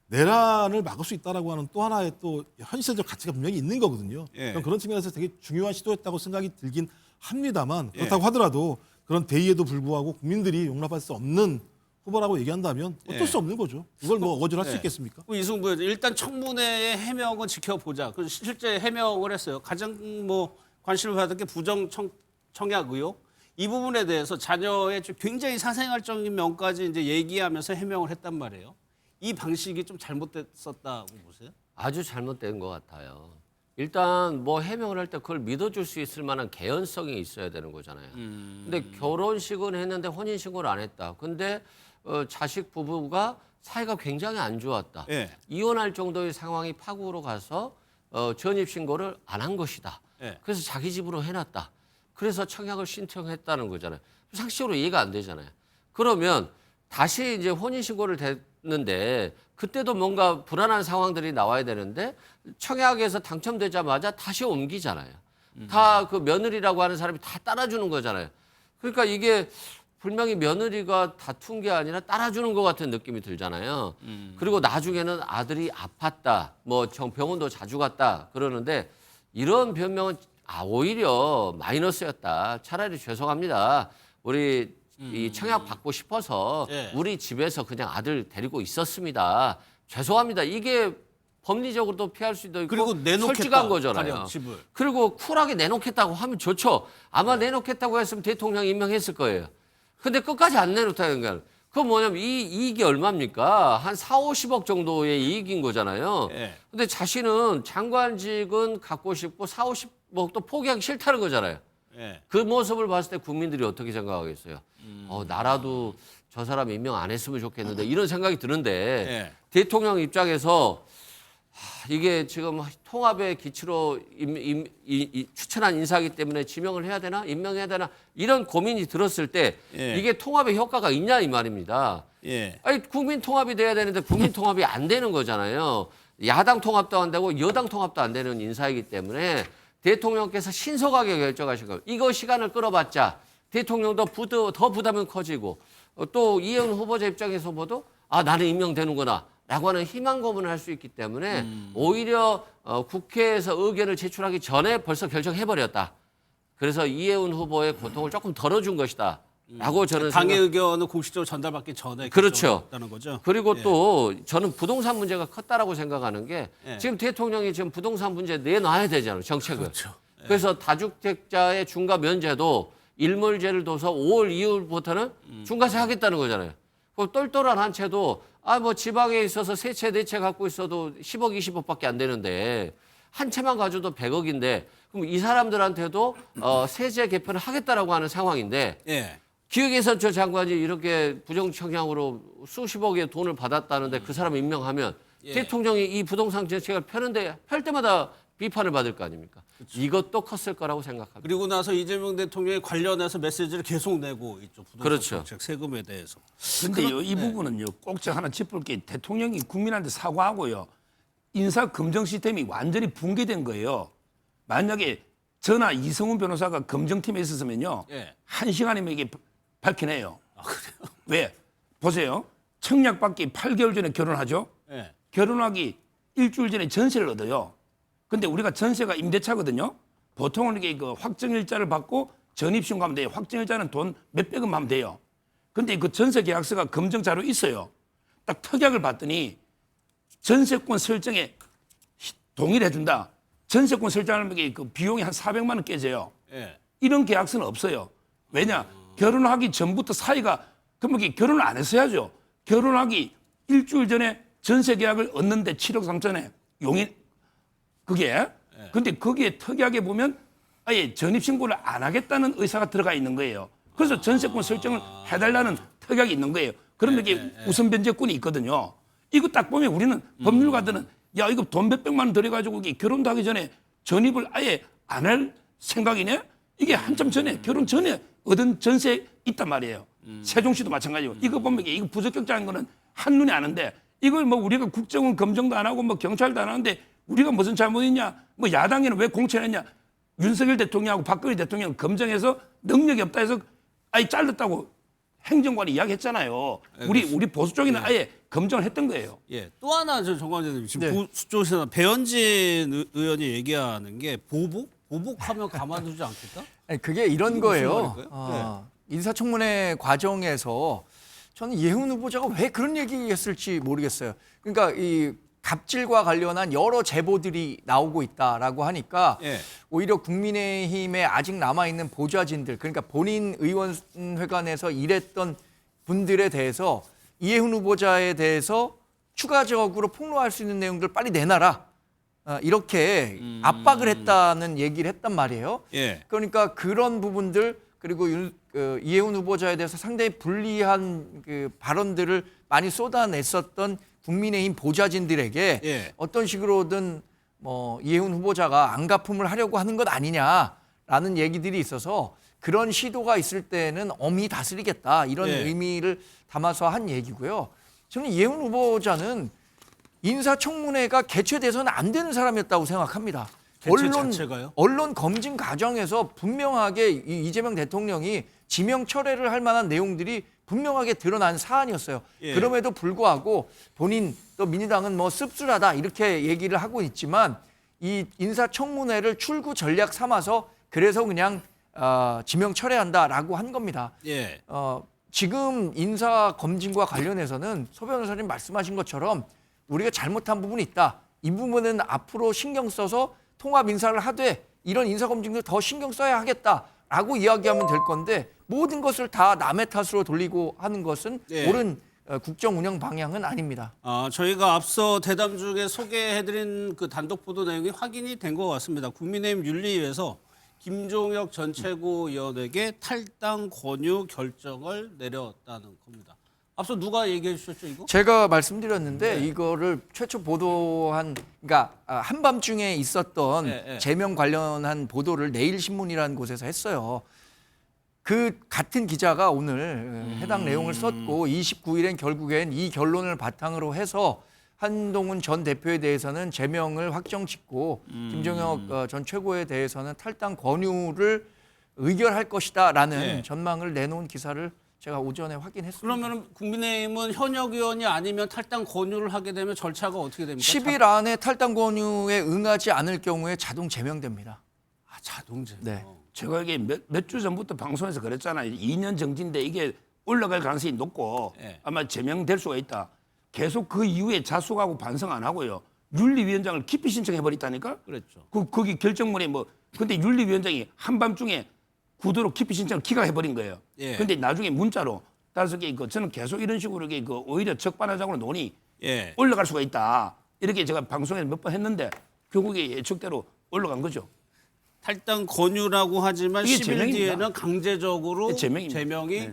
내란을 막을 수 있다라고 하는 또 하나의 또 현실적 가치가 분명히 있는 거거든요. 그런 측면에서 되게 중요한 시도였다고 생각이 들긴 합니다만 그렇다고 하더라도 그런 대의에도 불구하고 국민들이 용납할 수 없는 후보라고 얘기한다면 어쩔 예. 수 없는 거죠. 그걸 뭐 거절할 수 예. 있겠습니까? 이승부 의원 일단 청문회의 해명은 지켜보자. 그 실제 해명을 했어요. 가장 뭐 관심을 받은 게 부정 청약 의혹. 이 부분에 대해서 자녀의 좀 굉장히 사생활적인 면까지 이제 얘기하면서 해명을 했단 말이에요. 이 방식이 좀 잘못됐었다고 보세요? 아주 잘못된 것 같아요. 일단 뭐 해명을 할 때 그걸 믿어줄 수 있을 만한 개연성이 있어야 되는 거잖아요. 근데 결혼식은 했는데 혼인신고를 안 했다. 근데 자식 부부가 사이가 굉장히 안 좋았다. 예. 이혼할 정도의 상황이 파국으로 가서 전입신고를 안 한 것이다. 예. 그래서 자기 집으로 해놨다. 그래서 청약을 신청했다는 거잖아요. 상식적으로 이해가 안 되잖아요. 그러면 다시 이제 혼인신고를 됐는데 그때도 뭔가 불안한 상황들이 나와야 되는데 청약에서 당첨되자마자 다시 옮기잖아요. 다 그 며느리라고 하는 사람이 다 따라주는 거잖아요. 그러니까 이게 분명히 며느리가 다툰 게 아니라 따라주는 것 같은 느낌이 들잖아요. 그리고 나중에는 아들이 아팠다, 뭐 병원도 자주 갔다 그러는데 이런 변명은 오히려 마이너스였다. 차라리 죄송합니다. 우리 이 청약 받고 싶어서 예. 우리 집에서 그냥 아들 데리고 있었습니다. 죄송합니다. 이게 법리적으로도 피할 수도 있고 그리고 내놓겠다, 솔직한 거잖아요. 가령 집을. 그리고 쿨하게 내놓겠다고 하면 좋죠. 아마 내놓겠다고 했으면 대통령 임명했을 거예요. 근데 끝까지 안 내놓다는 거야. 그건 뭐냐면 이 이익이 얼마입니까? 한 4, 50억 정도의 이익인 거잖아요. 예. 근데 자신은 장관직은 갖고 싶고 4, 50억도 포기하기 싫다는 거잖아요. 예. 그 모습을 봤을 때 국민들이 어떻게 생각하겠어요? 나라도 저 사람 임명 안 했으면 좋겠는데 이런 생각이 드는데 예. 대통령 입장에서 이게 지금 통합의 기치로 추천한 인사이기 때문에 지명을 해야 되나 임명해야 되나 이런 고민이 들었을 때 예. 이게 통합의 효과가 있냐 이 말입니다. 예. 아니 국민 통합이 돼야 되는데 국민 통합이 안 되는 거잖아요. 야당 통합도 안 되고 여당 통합도 안 되는 인사이기 때문에 대통령께서 신속하게 결정하신 거예요. 이거 시간을 끌어봤자 대통령도 더 부담은 커지고 또 이혜훈 후보자 입장에서 봐도 나는 임명되는구나 라고 하는 희망 고문을 할 수 있기 때문에 오히려 국회에서 의견을 제출하기 전에 벌써 결정해버렸다. 그래서 이혜훈 후보의 고통을 조금 덜어준 것이다. 라고 저는 당의 의견은 공식적으로 전달받기 전에 그렇죠. 결정했다는 거죠. 그리고 예. 또 저는 부동산 문제가 컸다라고 생각하는 게 예. 지금 대통령이 지금 부동산 문제 내놔야 되잖아요. 정책을. 그렇죠. 그래서 다주택자의 중과 면제도 일몰제를 둬서 5월 이후부터는 중과세 하겠다는 거잖아요. 그 똘똘한 한 채도 뭐 지방에 있어서 세 채, 네 채 갖고 있어도 10억, 20억밖에 안 되는데 한 채만 가져도 100억인데 그럼 이 사람들한테도 세제 개편을 하겠다라고 하는 상황인데 예. 기획예산처 장관이 이렇게 부정청약으로 수십억의 돈을 받았다는데 그 사람 임명하면 예. 대통령이 이 부동산 정책을 펴는데 펼 때마다 비판을 받을 거 아닙니까? 이것도 컸을 거라고 생각합니다. 그리고 나서 이재명 대통령이 관련해서 메시지를 계속 내고 있죠. 부동산 그렇죠. 정책, 세금에 대해서. 근데요, 이 부분은요, 꼭 저 하나 짚을 게 대통령이 국민한테 사과하고요. 인사 검증 시스템이 완전히 붕괴된 거예요. 만약에 저나 이성훈 변호사가 검증팀에 있었으면요. 예. 1시간이면 이게 밝혀내요. 그래요? 왜? 보세요. 청약 받기 8개월 전에 결혼하죠. 예. 결혼하기 일주일 전에 전세를 얻어요. 근데 우리가 전세가 임대차거든요. 보통은 이게 그 확정일자를 받고 전입신고하면 돼요. 확정일자는 돈 몇백원 하면 돼요. 근데 그 전세 계약서가 검증 자료 있어요. 딱 특약을 봤더니 전세권 설정에 동의를 해준다. 전세권 설정하면 이게 그 비용이 한 400만 원 깨져요. 예. 이런 계약서는 없어요. 왜냐? 결혼하기 전부터 사이가 그러면 이게 결혼을 안 했어야죠. 결혼하기 일주일 전에 전세 계약을 얻는데 7억 3천에 용인 그게 근데 거기에 특이하게 보면 아예 전입신고를 안 하겠다는 의사가 들어가 있는 거예요. 그래서 전세권 설정을 해달라는 특약이 있는 거예요. 그러면 이게 우선 변제권이 있거든요. 이거 딱 보면 우리는 법률가들은 야 이거 돈 몇백만 원 들여가지고 이게 결혼도 하기 전에 전입을 아예 안 할 생각이네. 이게 한참 전에 결혼 전에 얻은 전세 있단 말이에요. 세종시도 마찬가지고 이거 보면 이거 부적격자인 거는 한눈에 아는데 이걸 뭐 우리가 국정원 검증도 안 하고 뭐 경찰도 안 하는데 우리가 무슨 잘못이냐? 뭐 야당에는 왜 공천했냐? 윤석열 대통령하고 박근혜 대통령 검증해서 능력이 없다 해서 아예 잘랐다고 행정관이 이야기했잖아요. 우리 보수 쪽에는 아예 검증을 했던 거예요. 예. 또 하나 저 정관장님 지금 네. 보수 쪽에서 배현진 의원이 얘기하는 게 보복하면 가만두지 않겠다? 아니, 그게 이런 거예요. 말일까요? 인사청문회 과정에서 저는 이해훈 후보자가 왜 그런 얘기했을지 모르겠어요. 그러니까 이 갑질과 관련한 여러 제보들이 나오고 있다라고 하니까 예. 오히려 국민의힘에 아직 남아있는 보좌진들, 그러니까 본인 의원회관에서 일했던 분들에 대해서 이해훈 후보자에 대해서 추가적으로 폭로할 수 있는 내용들 빨리 내놔라. 이렇게 압박을 했다는 얘기를 했단 말이에요. 예. 그러니까 그런 부분들 그리고 이해훈 후보자에 대해서 상당히 불리한 그 발언들을 많이 쏟아냈었던 국민의힘 보좌진들에게 예. 어떤 식으로든 뭐 이해훈 후보자가 안갚음을 하려고 하는 것 아니냐라는 얘기들이 있어서 그런 시도가 있을 때는 엄히 다스리겠다 이런 예. 의미를 담아서 한 얘기고요. 저는 이해훈 후보자는 인사청문회가 개최돼서는 안 되는 사람이었다고 생각합니다. 개최 자체가요? 언론 검증 과정에서 분명하게 이재명 대통령이 지명 철회를 할 만한 내용들이 분명하게 드러난 사안이었어요. 예. 그럼에도 불구하고 본인 또 민주당은 뭐 씁쓸하다 이렇게 얘기를 하고 있지만 이 인사청문회를 출구 전략 삼아서 그래서 그냥 지명 철회한다라고 한 겁니다. 예. 지금 인사 검증과 관련해서는 소 변호사님 말씀하신 것처럼 우리가 잘못한 부분이 있다. 이 부분은 앞으로 신경 써서 통합 인사를 하되 이런 인사 검증도 더 신경 써야 하겠다라고 이야기하면 될 건데 모든 것을 다 남의 탓으로 돌리고 하는 것은 예. 옳은 국정 운영 방향은 아닙니다. 저희가 앞서 대담 중에 소개해드린 그 단독 보도 내용이 확인이 된 것 같습니다. 국민의힘 윤리위에서 김종혁 전 최고위원에게 탈당 권유 결정을 내렸다는 겁니다. 앞서 누가 얘기해 주셨죠, 이거? 제가 말씀드렸는데 이거를 최초 보도한 그러니까 한밤중에 있었던 제명 관련한 보도를 내일신문이라는 곳에서 했어요. 그 같은 기자가 오늘 해당 내용을 썼고 29일엔 결국엔 이 결론을 바탕으로 해서 한동훈 전 대표에 대해서는 제명을 확정짓고 김종혁 전 최고에 대해서는 탈당 권유를 의결할 것이다라는 전망을 내놓은 기사를 제가 오전에 확인했습니다. 그러면 국민의힘은 현역 의원이 아니면 탈당 권유를 하게 되면 절차가 어떻게 됩니까? 10일 안에 탈당 권유에 응하지 않을 경우에 자동 제명됩니다. 자동 제명. 네. 제가 이게 몇 주 전부터 방송에서 그랬잖아요. 2년 정지인데 이게 올라갈 가능성이 높고 아마 제명될 수가 있다. 계속 그 이후에 자숙하고 반성 안 하고요. 윤리위원장을 기피 신청해버렸다니까? 그랬죠. 거기 결정문에 뭐 근데 윤리위원장이 한밤중에 구도로 기피 신청을 기각해버린 거예요. 예. 근데 나중에 문자로 따라서 저는 계속 이런 식으로 오히려 적반하장으로 논의 올라갈 수가 있다. 이렇게 제가 방송에서 몇 번 했는데 결국에 예측대로 올라간 거죠. 탈당 권유라고 하지만 이게 10일 제명입니다. 뒤에는 강제적으로 제명입니다. 제명이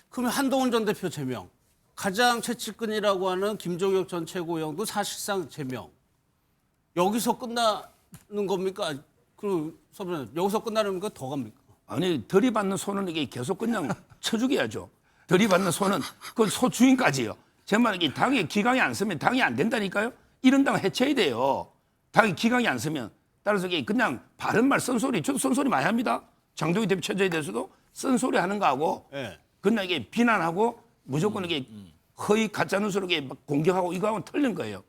그러면 한동훈 전 대표 제명, 가장 최측근이라고 하는 김종혁 전 최고위원도 사실상 제명. 여기서 끝나는 겁니까? 그리고 여기서 끝나는 겁니까? 더 갑니까? 아니 들이받는 소는 이게 계속 그냥 쳐죽여야죠. 들이받는 소는 그 소 주인까지요. 제 말은 이게 당이 기강이 안 서면 당이 안 된다니까요. 이런 당 해체해야 돼요. 당이 기강이 안 서면. 따라서 이게 그냥 바른 말 쓴소리, 저도 쓴소리 많이 합니다. 장동희 대표 체제에 대해서도 쓴소리 하는 거하고 그냥 이게 비난하고 무조건 이게 허위 가짜 뉴스로 이게 막 공격하고 이거하고는 틀린 거예요.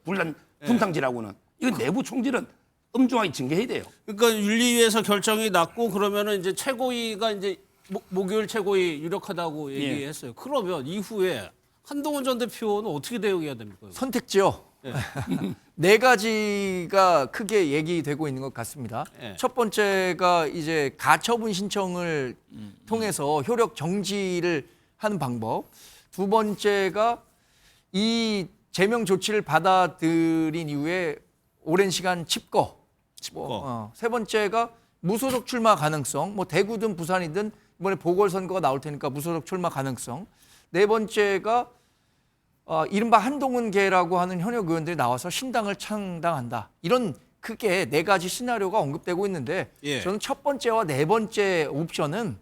분탕질하고는. 이건 내부 총질은 엄중하게 징계해야 돼요. 그러니까 윤리위에서 결정이 났고 그러면은 이제 최고위가 이제 목요일 최고위 유력하다고 얘기했어요. 그러면 이후에 한동훈 전 대표는 어떻게 대응해야 됩니까? 선택지요. 네 가지가 크게 얘기되고 있는 것 같습니다. 첫 번째가 이제 가처분 신청을 통해서 효력 정지를 하는 방법. 두 번째가 이 제명 조치를 받아들인 이후에 오랜 시간 칩거. 세 번째가 무소속 출마 가능성. 뭐 대구든 부산이든 이번에 보궐선거가 나올 테니까 무소속 출마 가능성. 네 번째가 이른바 한동훈계라고 하는 현역 의원들이 나와서 신당을 창당한다. 이런 크게 네 가지 시나리오가 언급되고 있는데 저는 첫 번째와 네 번째 옵션은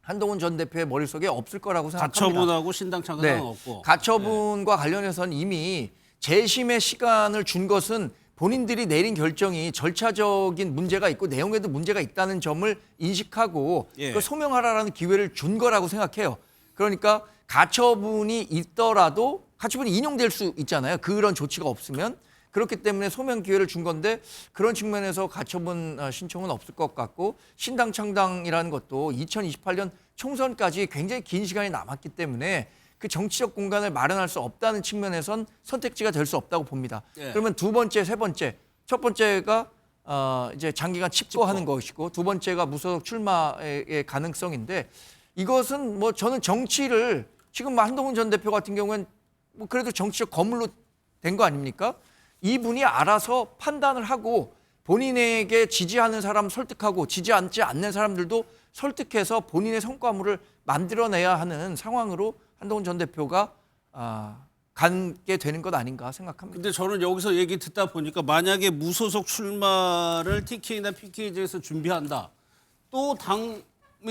한동훈 전 대표의 머릿속에 없을 거라고 생각합니다. 가처분하고 신당 창당은 없고. 가처분과 관련해서는 이미 재심의 시간을 준 것은 본인들이 내린 결정이 절차적인 문제가 있고 내용에도 문제가 있다는 점을 인식하고 그걸 소명하라는 기회를 준 거라고 생각해요. 그러니까 가처분이 있더라도 가처분이 인용될 수 있잖아요. 그런 조치가 없으면. 그렇기 때문에 소명 기회를 준 건데 그런 측면에서 가처분 신청은 없을 것 같고 신당 창당이라는 것도 2028년 총선까지 굉장히 긴 시간이 남았기 때문에 그 정치적 공간을 마련할 수 없다는 측면에선 선택지가 될 수 없다고 봅니다. 예. 그러면 두 번째, 세 번째, 첫 번째가 이제 장기간 칩거하는 것이고 두 번째가 무소속 출마의 가능성인데 이것은 뭐 저는 정치를 지금 한동훈 전 대표 같은 경우는 뭐 그래도 정치적 거물로 된 거 아닙니까? 이분이 알아서 판단을 하고 본인에게 지지하는 사람 설득하고 지지하지 않는 사람들도 설득해서 본인의 성과물을 만들어내야 하는 상황으로 한동훈 전 대표가 가게 되는 것 아닌가 생각합니다. 근데 저는 여기서 얘기 듣다 보니까 만약에 무소속 출마를 TK나 PK제에서 준비한다. 또 당이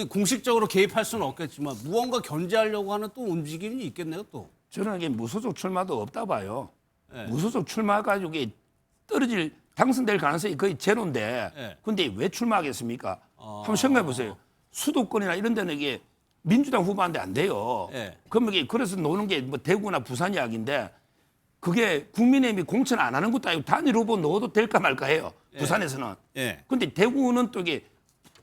공식적으로 개입할 수는 없겠지만 무언가 견제하려고 하는 또 움직임이 있겠네요, 또. 저는 이게 무소속 출마도 없다 봐요. 예. 무소속 출마 가지고 떨어질 당선될 가능성이 거의 제로인데 예. 근데 왜 출마하겠습니까? 한번 생각해 보세요. 수도권이나 이런 데는 이게 민주당 후보한테 안 돼요. 예. 그럼 이게 그래서 노는 게 뭐 대구나 부산 이야기인데 그게 국민의힘이 공천 안 하는 것도 아니고 단일 후보 넣어도 될까 말까 해요. 예. 부산에서는. 예. 근데 대구는 또 이게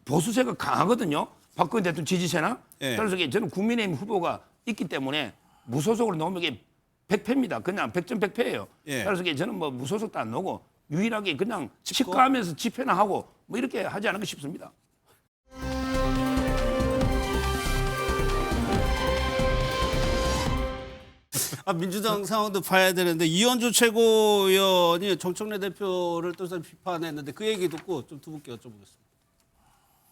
보수세가 강하거든요. 박근혜 대통령 지지세나. 예. 그래서 이게 저는 국민의힘 후보가 있기 때문에 무소속으로 넣으면 이게 100패입니다. 그냥 100점 100패예요. 예. 그래서 이게 저는 뭐 무소속도 안 넣고 유일하게 그냥 집가하면서 집회나 하고 뭐 이렇게 하지 않을까 싶습니다. 민주당 상황도 봐야 되는데 이현주 최고위원이 정청래 대표를 또 비판했는데 그 얘기 듣고 좀 두 분께 여쭤보겠습니다.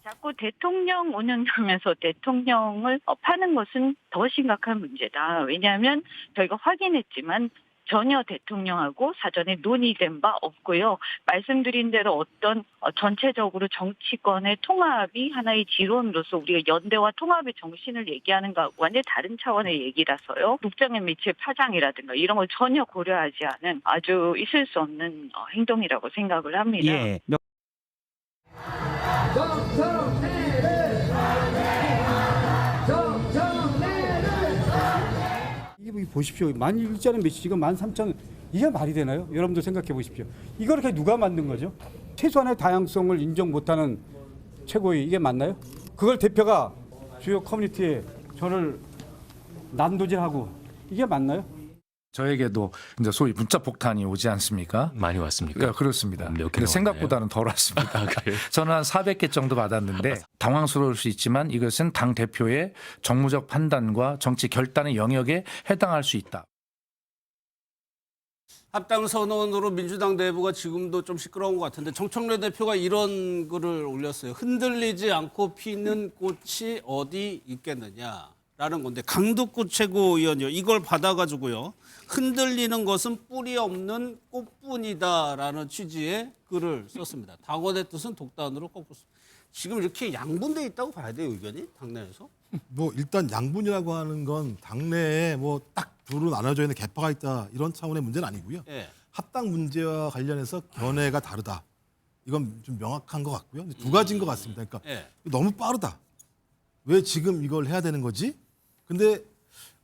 자꾸 대통령 운영하면서 대통령을 파는 것은 더 심각한 문제다. 왜냐하면 저희가 확인했지만 전혀 대통령하고 사전에 논의된 바 없고요. 말씀드린 대로 어떤 전체적으로 정치권의 통합이 하나의 지론으로서 우리가 연대와 통합의 정신을 얘기하는 것과 완전히 다른 차원의 얘기라서요. 국정에 미칠 파장이라든가 이런 걸 전혀 고려하지 않은 아주 있을 수 없는 행동이라고 생각을 합니다. 예. 이게 보십시오. 11,000원 몇이 지금 13,000원. 이게 말이 되나요? 여러분들 생각해 보십시오. 이걸 이렇게 누가 만든 거죠? 최소한의 다양성을 인정 못하는 최고위 이게 맞나요? 그걸 대표가 주요 커뮤니티에 저를 난도질하고 이게 맞나요? 저에게도 이제 소위 문자 폭탄이 오지 않습니까? 많이 왔습니까? 네, 그렇습니다. 몇 근데 생각보다는 덜 왔습니다. 저는 한 400개 정도 받았는데 당황스러울 수 있지만 이것은 당 대표의 정무적 판단과 정치 결단의 영역에 해당할 수 있다. 합당 선언으로 민주당 내부가 지금도 좀 시끄러운 것 같은데 정청래 대표가 이런 글을 올렸어요. 흔들리지 않고 피는 꽃이 어디 있겠느냐라는 건데 강덕구 최고위원이요. 이걸 받아가지고요. 흔들리는 것은 뿌리 없는 꽃뿐이다라는 취지의 글을 썼습니다. 당원의 뜻은 독단으로 꺾었습니다. 지금 이렇게 양분돼 있다고 봐야 돼요, 의견이 당내에서? 뭐 일단 양분이라고 하는 건 당내에 뭐 딱 둘로 나눠져 있는 계파가 있다 이런 차원의 문제는 아니고요. 예. 합당 문제와 관련해서 견해가 다르다. 이건 좀 명확한 것 같고요. 두 가지인 것 같습니다. 그러니까 예. 너무 빠르다. 왜 지금 이걸 해야 되는 거지? 근데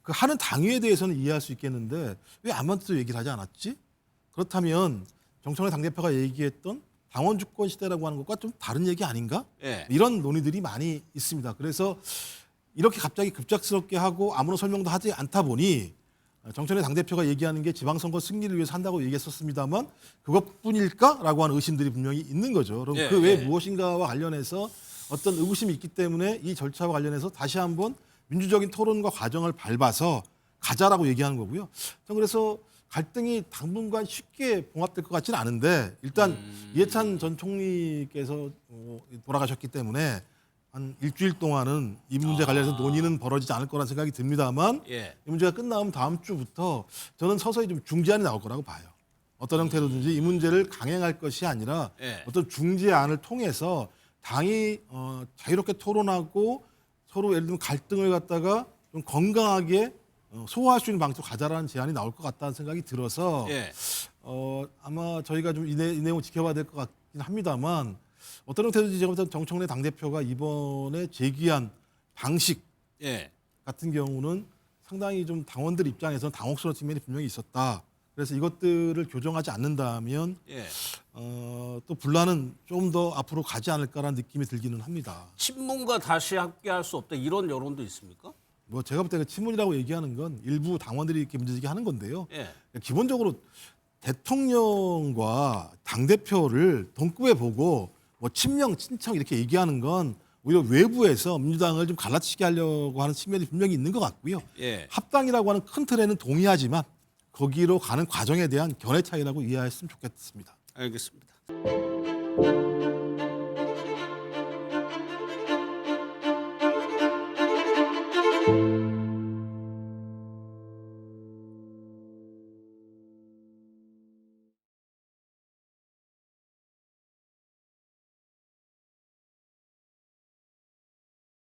그 하는 당위에 대해서는 이해할 수 있겠는데 왜 아무한테도 얘기를 하지 않았지? 그렇다면 정청래 당대표가 얘기했던 당원 주권 시대라고 하는 것과 좀 다른 얘기 아닌가? 예. 이런 논의들이 많이 있습니다. 그래서 이렇게 갑자기 급작스럽게 하고 아무런 설명도 하지 않다 보니 정청래 당대표가 얘기하는 게 지방선거 승리를 위해서 한다고 얘기했었습니다만 그것뿐일까라고 하는 의심들이 분명히 있는 거죠. 그럼 예, 그 외에 예. 무엇인가와 관련해서 어떤 의구심이 있기 때문에 이 절차와 관련해서 다시 한번 민주적인 토론과 과정을 밟아서 가자라고 얘기하는 거고요. 저는 그래서 갈등이 당분간 쉽게 봉합될 것 같지는 않은데 일단 이해찬 전 총리께서 돌아가셨기 때문에 한 일주일 동안은 이 문제 관련해서 논의는 벌어지지 않을 거라는 생각이 듭니다만 예. 이 문제가 끝나면 다음 주부터 저는 서서히 좀 중재안이 나올 거라고 봐요. 어떤 형태로든지 이 문제를 강행할 것이 아니라 예. 어떤 중재안을 통해서 당이 자유롭게 토론하고 서로 예를 들면 갈등을 갖다가 좀 건강하게 소화할 수 있는 방식으로 가자라는 제안이 나올 것 같다는 생각이 들어서 예. 아마 저희가 좀 이 내용을 지켜봐야 될 것 같긴 합니다만 어떤 형태든지 제가 볼 때 정청래 당대표가 이번에 제기한 방식 예. 같은 경우는 상당히 좀 당원들 입장에서는 당혹스러운 측면이 분명히 있었다. 그래서 이것들을 교정하지 않는다면 예. 또 분란은 좀 더 앞으로 가지 않을까라는 느낌이 들기는 합니다. 친문과 다시 함께할 수 없다 이런 여론도 있습니까? 뭐 제가 볼 때 그 친문이라고 얘기하는 건 일부 당원들이 이렇게 문제제기하는 건데요. 예. 기본적으로 대통령과 당 대표를 동급에 보고 뭐 친명, 친청 이렇게 얘기하는 건 오히려 외부에서 민주당을 좀 갈라치게 하려고 하는 측면이 분명히 있는 것 같고요. 예. 합당이라고 하는 큰 틀에는 동의하지만 거기로 가는 과정에 대한 견해 차이라고 이해했으면 좋겠습니다. 알겠습니다.